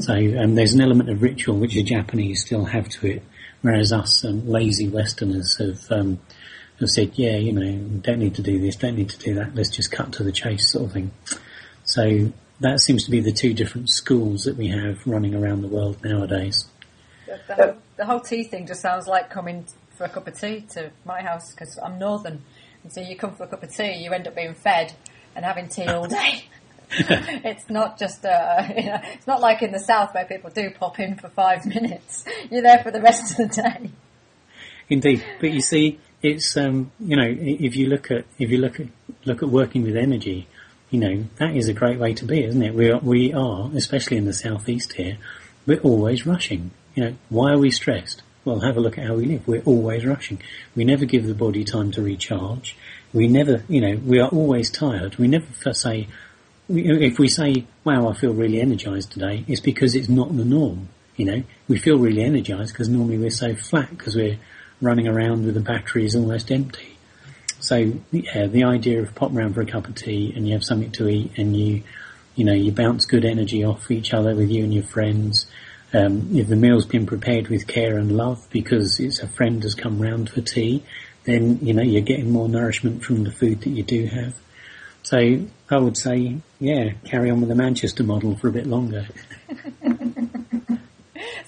So there's an element of ritual which the Japanese still have to it, whereas us lazy Westerners have said, don't need to do this, don't need to do that, let's just cut to the chase sort of thing. So that seems to be the two different schools that we have running around the world nowadays. The whole tea thing just sounds like coming for a cup of tea to my house, because I'm northern, and so you come for a cup of tea, you end up being fed and having tea all day. It's not just it's not like in the south where people do pop in for 5 minutes. You're there for the rest of the day. Indeed, but you see, it's if you look at working with energy, that is a great way to be, isn't it? We are, especially in the southeast here, we're always rushing. Why are we stressed? Well, have a look at how we live. We're always rushing. We never give the body time to recharge. We never, we are always tired. We never say, if we say, wow, I feel really energized today, it's because it's not the norm. We feel really energized because normally we're so flat because we're running around with the batteries almost empty. So, the idea of pop round for a cup of tea and you have something to eat and you bounce good energy off each other with you and your friends. If the meal's been prepared with care and love because it's a friend has come round for tea, then, you're getting more nourishment from the food that you do have. So I would say, carry on with the Manchester model for a bit longer.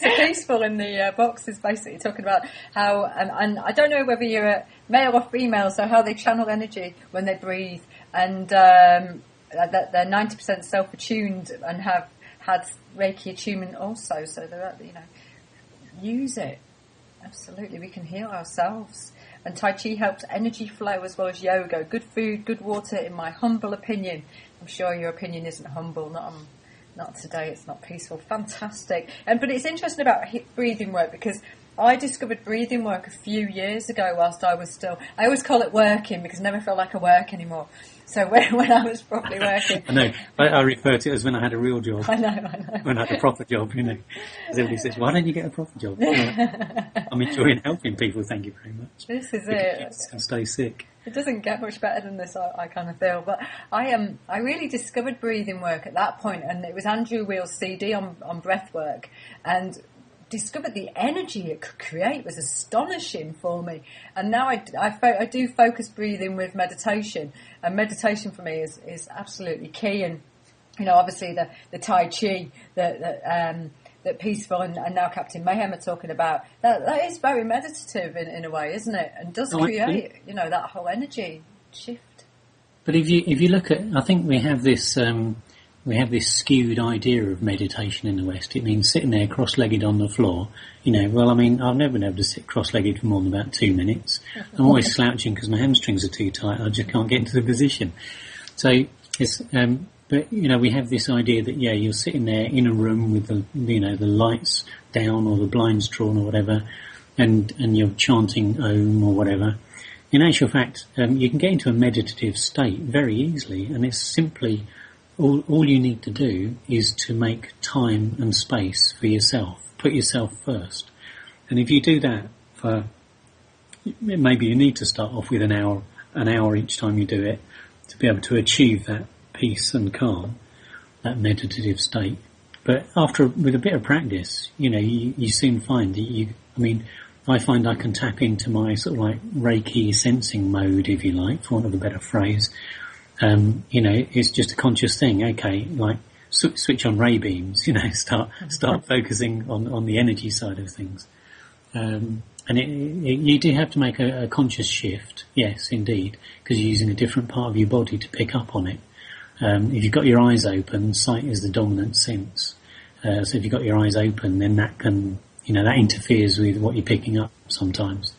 So Peaceful in the box is basically talking about how, and I don't know whether you're a male or female, so how they channel energy when they breathe, and that they're 90% self-attuned and have had Reiki attunement also, so they're, use it. Absolutely, we can heal ourselves. And Tai Chi helps energy flow as well as yoga. Good food, good water, in my humble opinion. I'm sure your opinion isn't humble, not today, it's not peaceful. Fantastic. But it's interesting about breathing work, because I discovered breathing work a few years ago whilst I was still, I always call it working because I never feel like I work anymore. So when I was properly working. I know, I refer to it as when I had a real job. I know. When I had a proper job, Everybody says, why don't you get a proper job? I'm enjoying helping people, thank you very much. This is it. And stay sick. It doesn't get much better than this, I kind of feel. But I really discovered breathing work at that point, and it was Andrew Wheel's CD on breath work, and discovered the energy it could create was astonishing for me. And now I do focus breathing with meditation, and meditation for me is absolutely key. And obviously the Tai Chi that Peaceful and now Captain Mayhem are talking about, that is very meditative in a way, isn't it? And does create that whole energy shift. But if you look at, I think we have this skewed idea of meditation in the West. It means sitting there cross-legged on the floor. I've never been able to sit cross-legged for more than about 2 minutes. I'm always slouching because my hamstrings are too tight. I just can't get into the position. So it's, but we have this idea that you're sitting there in a room with the lights down or the blinds drawn or whatever, and you're chanting Om or whatever. In actual fact, you can get into a meditative state very easily, and it's simply all you need to do is to make time and space for yourself. Put yourself first. And if you do that maybe you need to start off with an hour each time you do it to be able to achieve that peace and calm, that meditative state. But with a bit of practice, you soon find that I find I can tap into my sort of like Reiki sensing mode, if you like, for want of a better phrase. It's just a conscious thing. Okay, like switch on ray beams. Start focusing on the energy side of things. And you do have to make a conscious shift. Yes, indeed, because you're using a different part of your body to pick up on it. If you've got your eyes open, sight is the dominant sense. So if you've got your eyes open, then that can, that interferes with what you're picking up sometimes.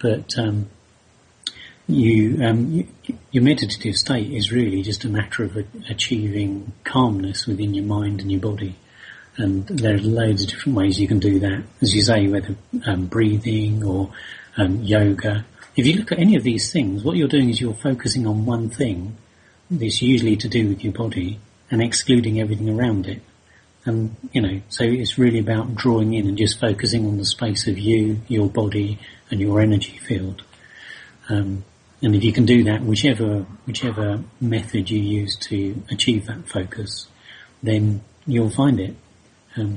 But your meditative state is really just a matter of achieving calmness within your mind and your body. And there are loads of different ways you can do that. As you say, whether breathing or yoga. if you look at any of these things, what you're doing is you're focusing on one thing that's usually to do with your body and excluding everything around it. And, so it's really about drawing in and just focusing on the space of you, your body, and your energy field. And if you can do that, whichever method you use to achieve that focus, then you'll find it.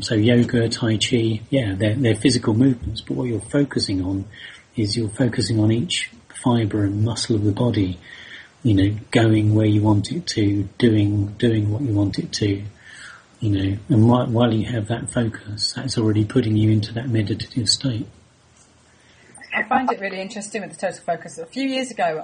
So yoga, tai chi, they're physical movements, but what you're focusing on is you're focusing on each fibre and muscle of the body, going where you want it to, doing what you want it to, and while you have that focus, that's already putting you into that meditative state. I find it really interesting with the total focus. A few years ago,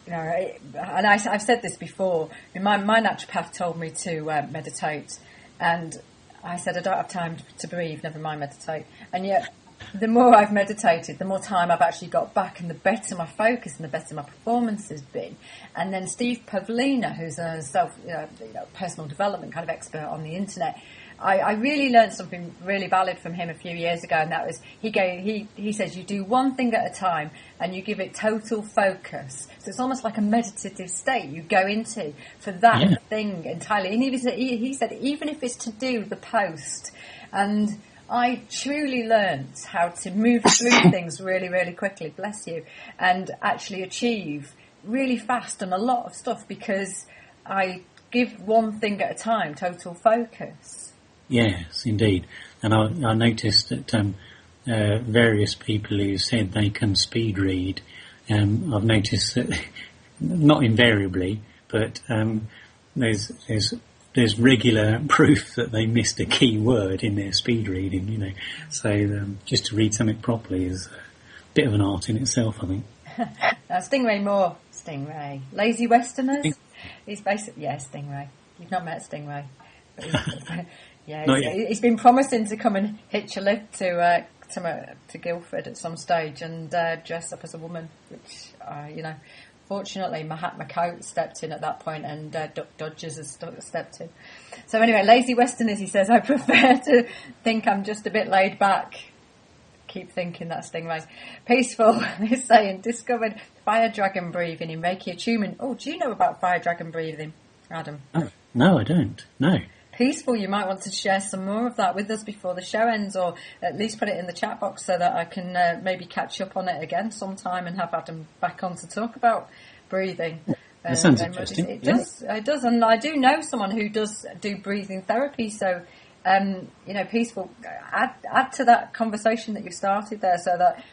and I've said this before, my naturopath told me to meditate, and I said I don't have time to breathe, never mind meditate. And yet, the more I've meditated, the more time I've actually got back, and the better my focus and the better my performance has been. And then Steve Pavlina, who's a personal development kind of expert on the internet, I really learned something really valid from him a few years ago, and that was he says you do one thing at a time and you give it total focus. So it's almost like a meditative state you go into for that thing entirely. And he said even if it's to do the post, and I truly learnt how to move through things really, really quickly, bless you, and actually achieve really fast and a lot of stuff because I give one thing at a time, total focus. Yes, indeed. And I noticed that various people who said they can speed read, I've noticed that, not invariably, but there's regular proof that they missed a key word in their speed reading, So just to read something properly is a bit of an art in itself, I think. Now, Stingray. Lazy Westerners? He's basically, Stingray. You've not met Stingray. He's been promising to come and hitch a lift to Guildford at some stage and dress up as a woman, which, fortunately Mahatma Coat stepped in at that point and Duck Dodgers has stepped in. So anyway, Lazy Westerners, he says, I prefer to think I'm just a bit laid back. Keep thinking that Stingray. Peaceful is saying, discovered fire dragon breathing in Reiki attunement. Oh, do you know about fire dragon breathing, Adam? Oh, no, I don't. No. Peaceful, you might want to share some more of that with us before the show ends, or at least put it in the chat box so that I can maybe catch up on it again sometime and have Adam back on to talk about breathing. That sounds interesting. It does, and I do know someone who does do breathing therapy, so Peaceful, add to that conversation that you started there, so that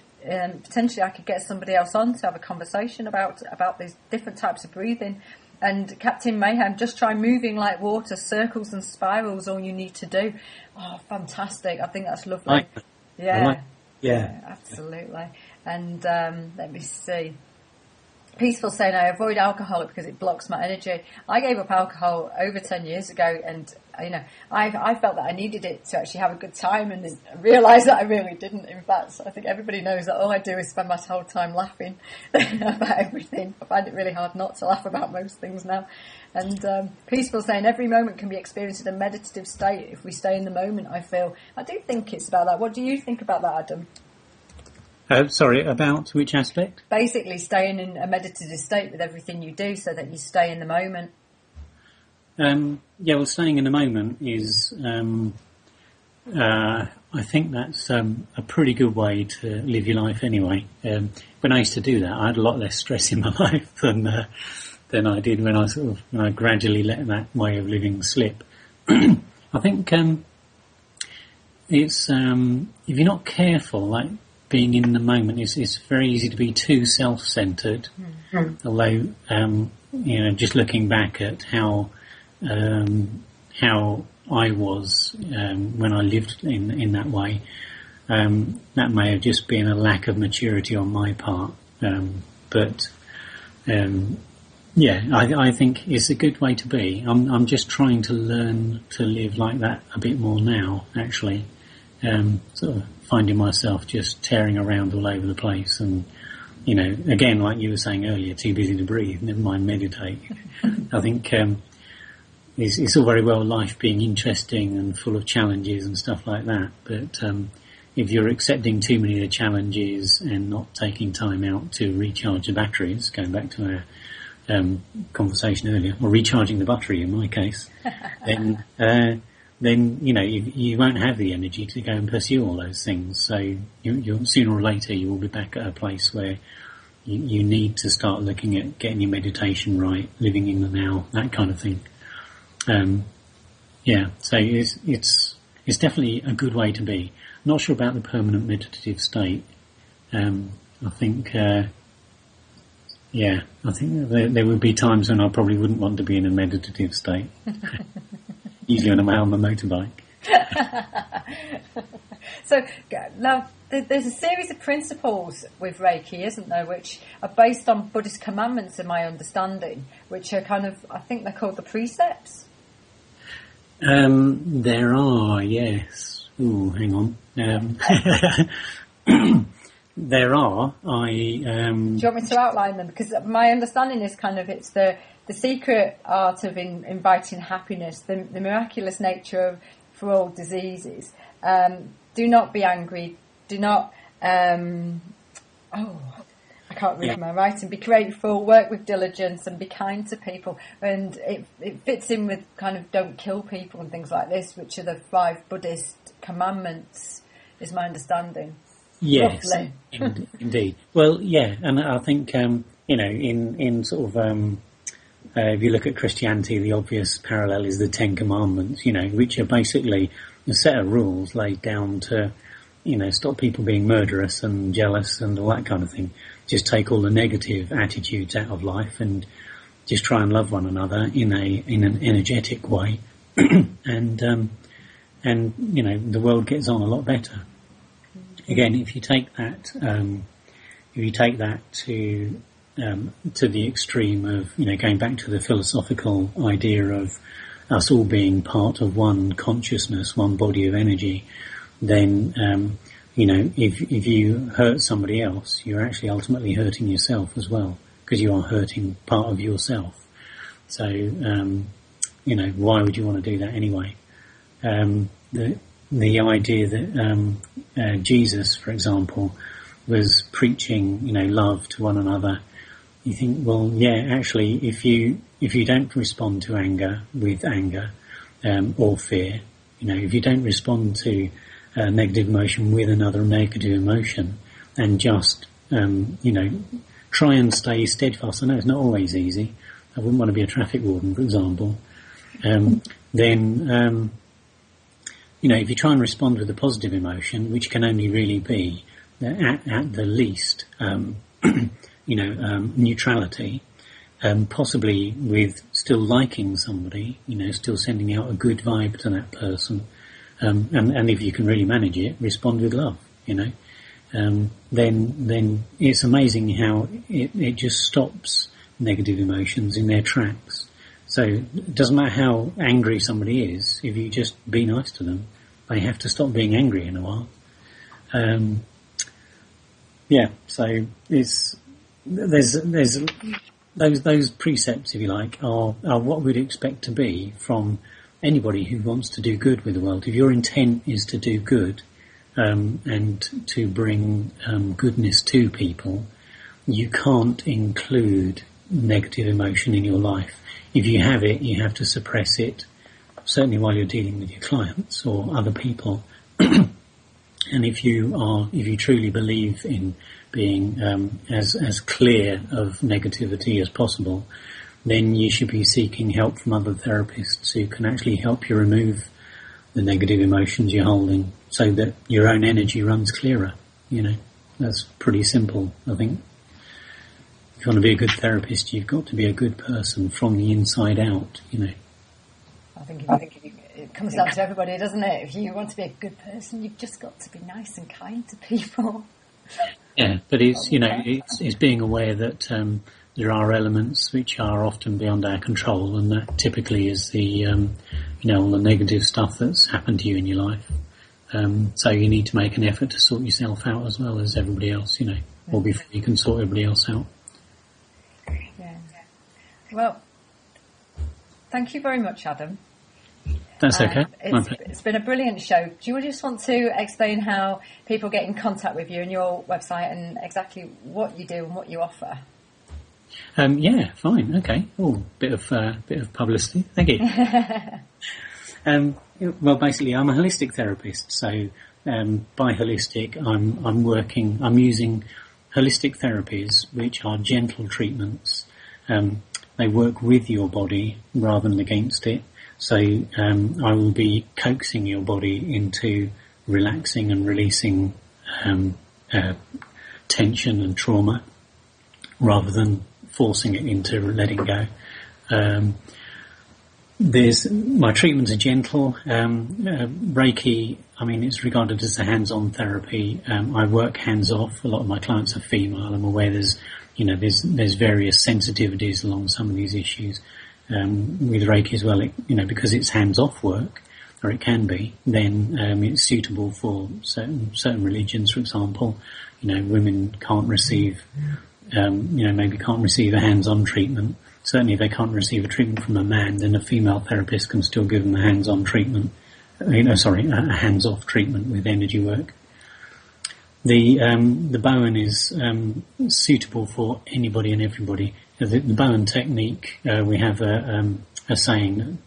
potentially I could get somebody else on to have a conversation about these different types of breathing. And Captain Mayhem, just try moving like water, circles and spirals, all you need to do. Oh, fantastic. I think that's lovely. Yeah, absolutely. And let me see. Peaceful saying, I avoid alcohol because it blocks my energy. I gave up alcohol over 10 years ago, and I felt that I needed it to actually have a good time, and I realised that I really didn't. In fact, I think everybody knows that all I do is spend my whole time laughing about everything. I find it really hard not to laugh about most things now. And Peaceful saying, every moment can be experienced in a meditative state if we stay in the moment, I feel. I do think it's about that. What do you think about that, Adam? Sorry, about which aspect? Basically staying in a meditative state with everything you do so that you stay in the moment. Staying in the moment is, I think that's a pretty good way to live your life anyway. When I used to do that, I had a lot less stress in my life than I did when I gradually let that way of living slip. I think it's if you're not careful, like being in the moment, it's very easy to be too self-centered. Mm-hmm. Although just looking back at how I was when I lived in that way, that may have just been a lack of maturity on my part. I think it's a good way to be. I'm just trying to learn to live like that a bit more now, actually. Sort of finding myself just tearing around all over the place, and again, like you were saying earlier, too busy to breathe, never mind meditate. I think it's all very well life being interesting and full of challenges and stuff like that, but if you're accepting too many of the challenges and not taking time out to recharge the batteries, going back to our conversation earlier, or recharging the Buttery in my case, then you won't have the energy to go and pursue all those things. So you'll sooner or later you will be back at a place where you need to start looking at getting your meditation right, living in the now, that kind of thing. So it's definitely a good way to be. Not sure about the permanent meditative state. I think there would be times when I probably wouldn't want to be in a meditative state. Usually when I'm out on the motorbike. So now there's a series of principles with Reiki, isn't there, which are based on Buddhist commandments, in my understanding, which are kind of, I think they're called the precepts. There are, yes. Ooh, hang on. There are. Do you want me to outline them? Because my understanding is kind of it's the secret art of inviting happiness, the miraculous nature for all diseases. Do not be angry. Do not. I can't read my writing. Be grateful, work with diligence, and be kind to people. And it fits in with kind of don't kill people and things like this, which are the 5 Buddhist commandments, is my understanding. Yes, indeed. Well, yeah, and I think in sort of if you look at Christianity, the obvious parallel is the 10 Commandments, which are basically a set of rules laid down to, stop people being murderous and jealous and all that kind of thing. Just take all the negative attitudes out of life and just try and love one another in an energetic way, and the world gets on a lot better. Again, if you take that to the extreme of, going back to the philosophical idea of us all being part of one consciousness, one body of energy, then, if you hurt somebody else, you're actually ultimately hurting yourself as well, because you are hurting part of yourself. So, why would you want to do that anyway? The idea that Jesus, for example, was preaching, love to one another. You think, well, yeah, actually, if you don't respond to anger with anger or fear, if you don't respond to negative emotion with another negative emotion, and just try and stay steadfast. I know it's not always easy. I wouldn't want to be a traffic warden, for example. Then if you try and respond with a positive emotion, which can only really be at the least, neutrality, possibly with still liking somebody, still sending out a good vibe to that person, and if you can really manage it, respond with love, then it's amazing how it just stops negative emotions in their tracks. So it doesn't matter how angry somebody is, if you just be nice to them, they have to stop being angry in a while. So there's those precepts, if you like, are what we'd expect to be from anybody who wants to do good with the world. If your intent is to do good and to bring goodness to people, you can't include negative emotion in your life. If you have it, you have to suppress it, certainly while you're dealing with your clients or other people. And if you truly believe in being as clear of negativity as possible, then you should be seeking help from other therapists who can actually help you remove the negative emotions you're holding so that your own energy runs clearer. That's pretty simple, I think. If you want to be a good therapist, you've got to be a good person from the inside out, I think it comes down to everybody, doesn't it? If you want to be a good person, you've just got to be nice and kind to people. Yeah, but it's being aware that there are elements which are often beyond our control, and that typically is the all the negative stuff that's happened to you in your life. So you need to make an effort to sort yourself out as well as everybody else, or before you can sort everybody else out. Yeah. Well, thank you very much, Adam. That's okay. It's been a brilliant show. Do you just want to explain how people get in contact with you and your website and exactly what you do and what you offer? Yeah, fine, okay. Oh, bit of publicity. Thank you. Well, basically, I'm a holistic therapist. So, by holistic, I'm using holistic therapies, which are gentle treatments. They work with your body rather than against it. So, I will be coaxing your body into relaxing and releasing tension and trauma, rather than forcing it into letting go. My treatments are gentle. Reiki, I mean, it's regarded as a hands-on therapy. I work hands-off. A lot of my clients are female. I'm aware there's various sensitivities along some of these issues. With Reiki as well, because it's hands-off work, or it can be, then it's suitable for certain religions, for example. Women can't receive, maybe can't receive a hands-on treatment. Certainly if they can't receive a treatment from a man, then a female therapist can still give them a hands-on treatment. A hands-off treatment with energy work. The Bowen is suitable for anybody and everybody. The Bowen technique, we have a saying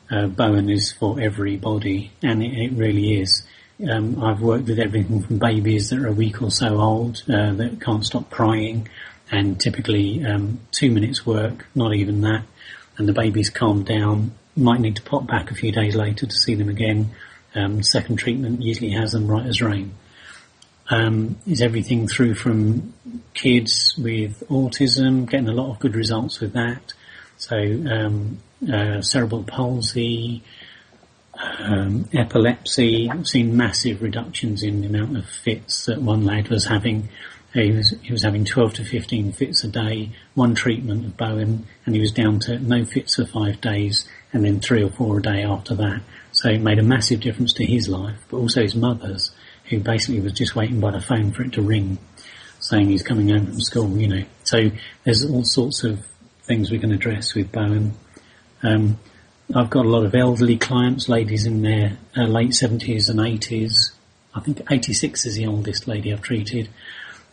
that Bowen is for everybody, and it really is. I've worked with everything from babies that are a week or so old, that can't stop crying, and typically 2 minutes work, not even that, and the baby's calmed down, might need to pop back a few days later to see them again. Second treatment usually has them right as rain. Is everything through from kids with autism, getting a lot of good results with that. So, cerebral palsy, epilepsy. I've seen massive reductions in the amount of fits that one lad was having. He was having 12 to 15 fits a day, one treatment of Bowen, and he was down to no fits for 5 days, and then 3 or 4 a day after that. So it made a massive difference to his life, but also his mother's, who basically was just waiting by the phone for it to ring, saying he's coming home from school, So there's all sorts of things we can address with Bowen. I've got a lot of elderly clients, ladies in their late 70s and 80s. I think 86 is the oldest lady I've treated.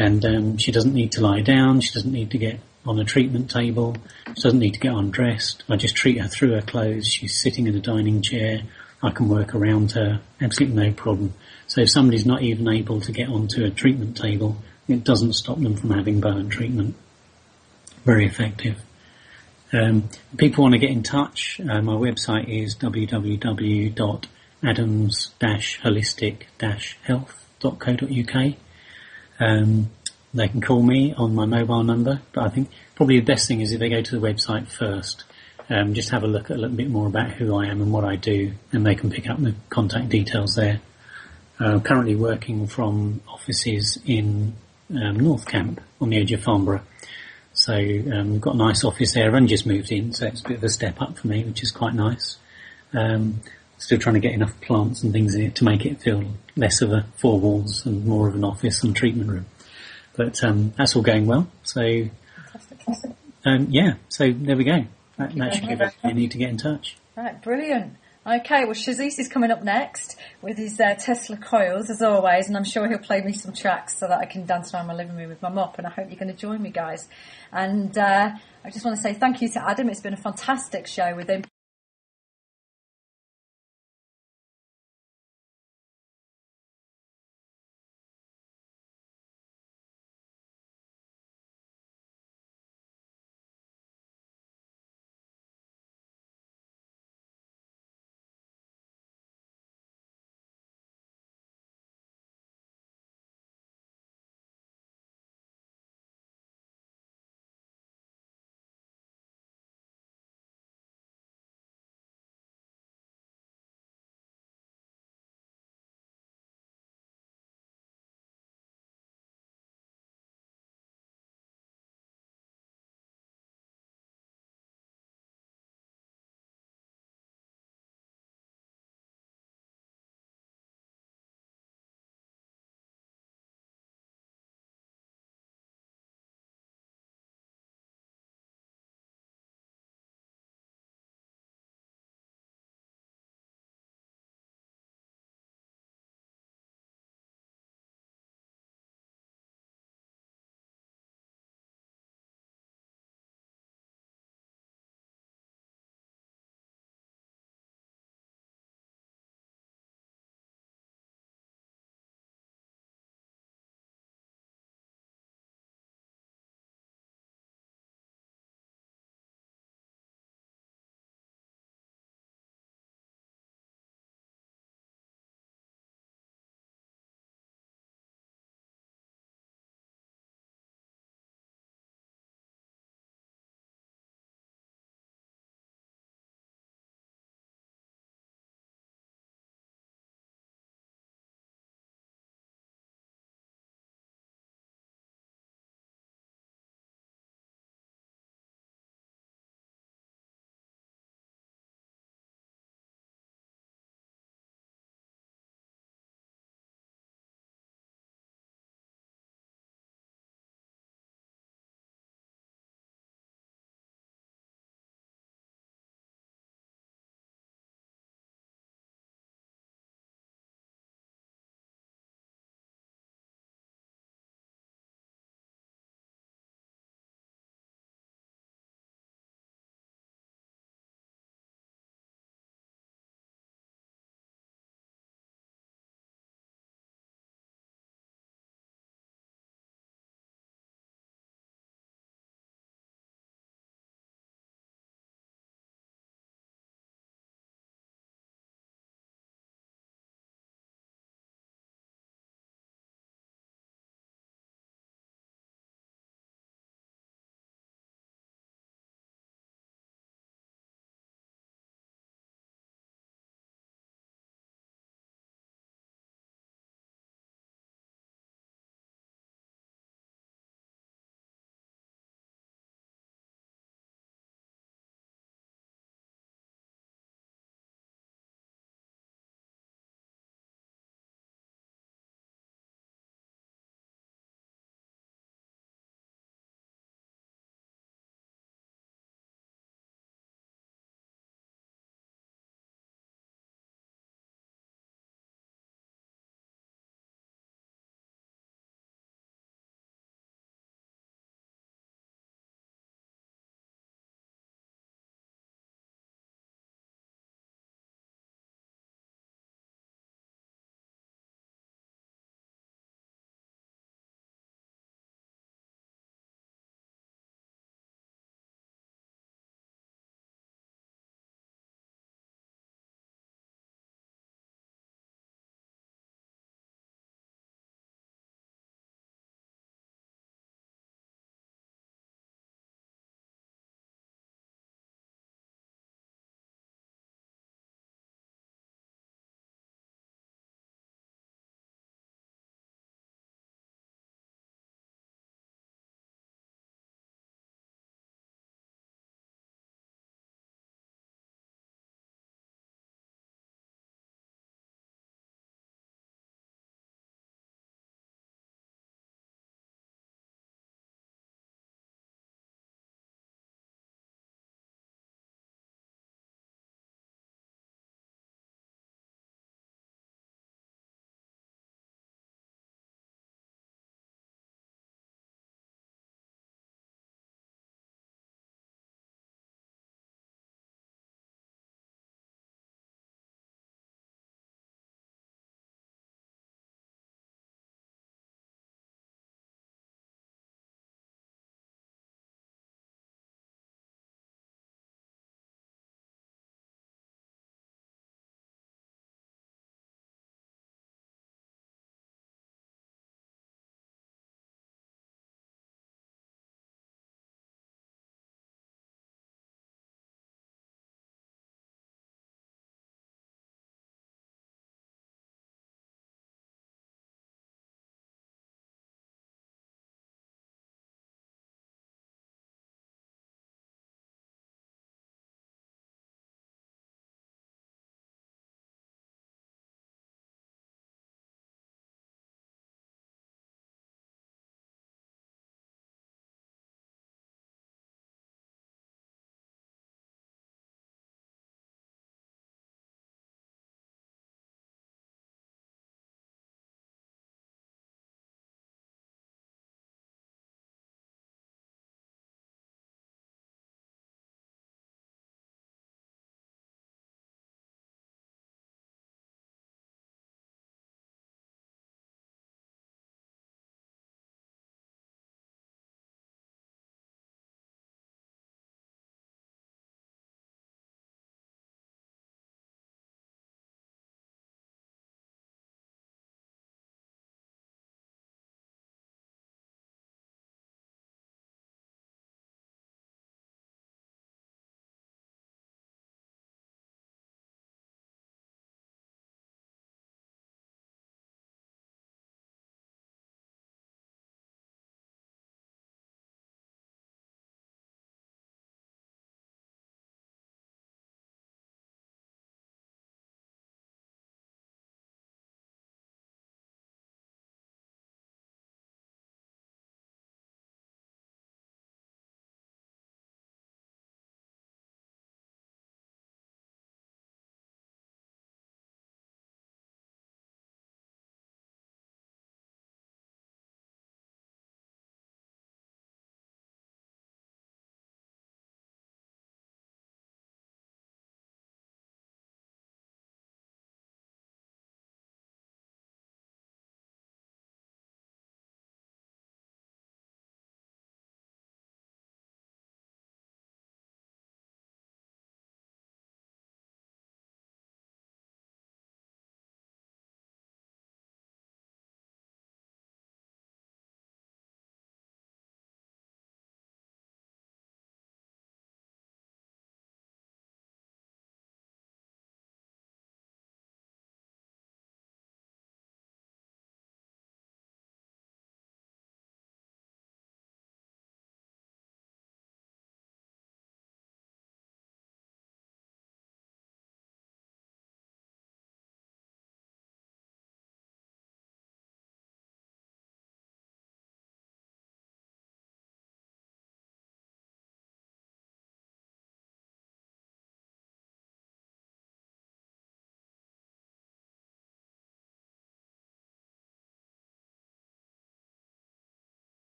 And she doesn't need to lie down. She doesn't need to get on a treatment table. She doesn't need to get undressed. I just treat her through her clothes. She's sitting in a dining chair. I can work around her. Absolutely no problem. So if somebody's not even able to get onto a treatment table, it doesn't stop them from having Bowen treatment. Very effective. People want to get in touch. My website is www.adams-holistic-health.co.uk. They can call me on my mobile number, but I think probably the best thing is if they go to the website first, just have a look at a little bit more about who I am and what I do, and they can pick up the contact details there. Currently working from offices in North Camp on the edge of Farnborough. So we've got a nice office there. I've only just moved in, so it's a bit of a step up for me, which is quite nice. Still trying to get enough plants and things in it to make it feel less of a 4 walls and more of an office and treatment room. But that's all going well. So, so there we go. That should give everything you need to get in touch. Right, brilliant. Okay, well, Shazis is coming up next with his Tesla coils, as always, and I'm sure he'll play me some tracks so that I can dance around my living room with my mop, and I hope you're going to join me, guys. And I just want to say thank you to Adam. It's been a fantastic show with him.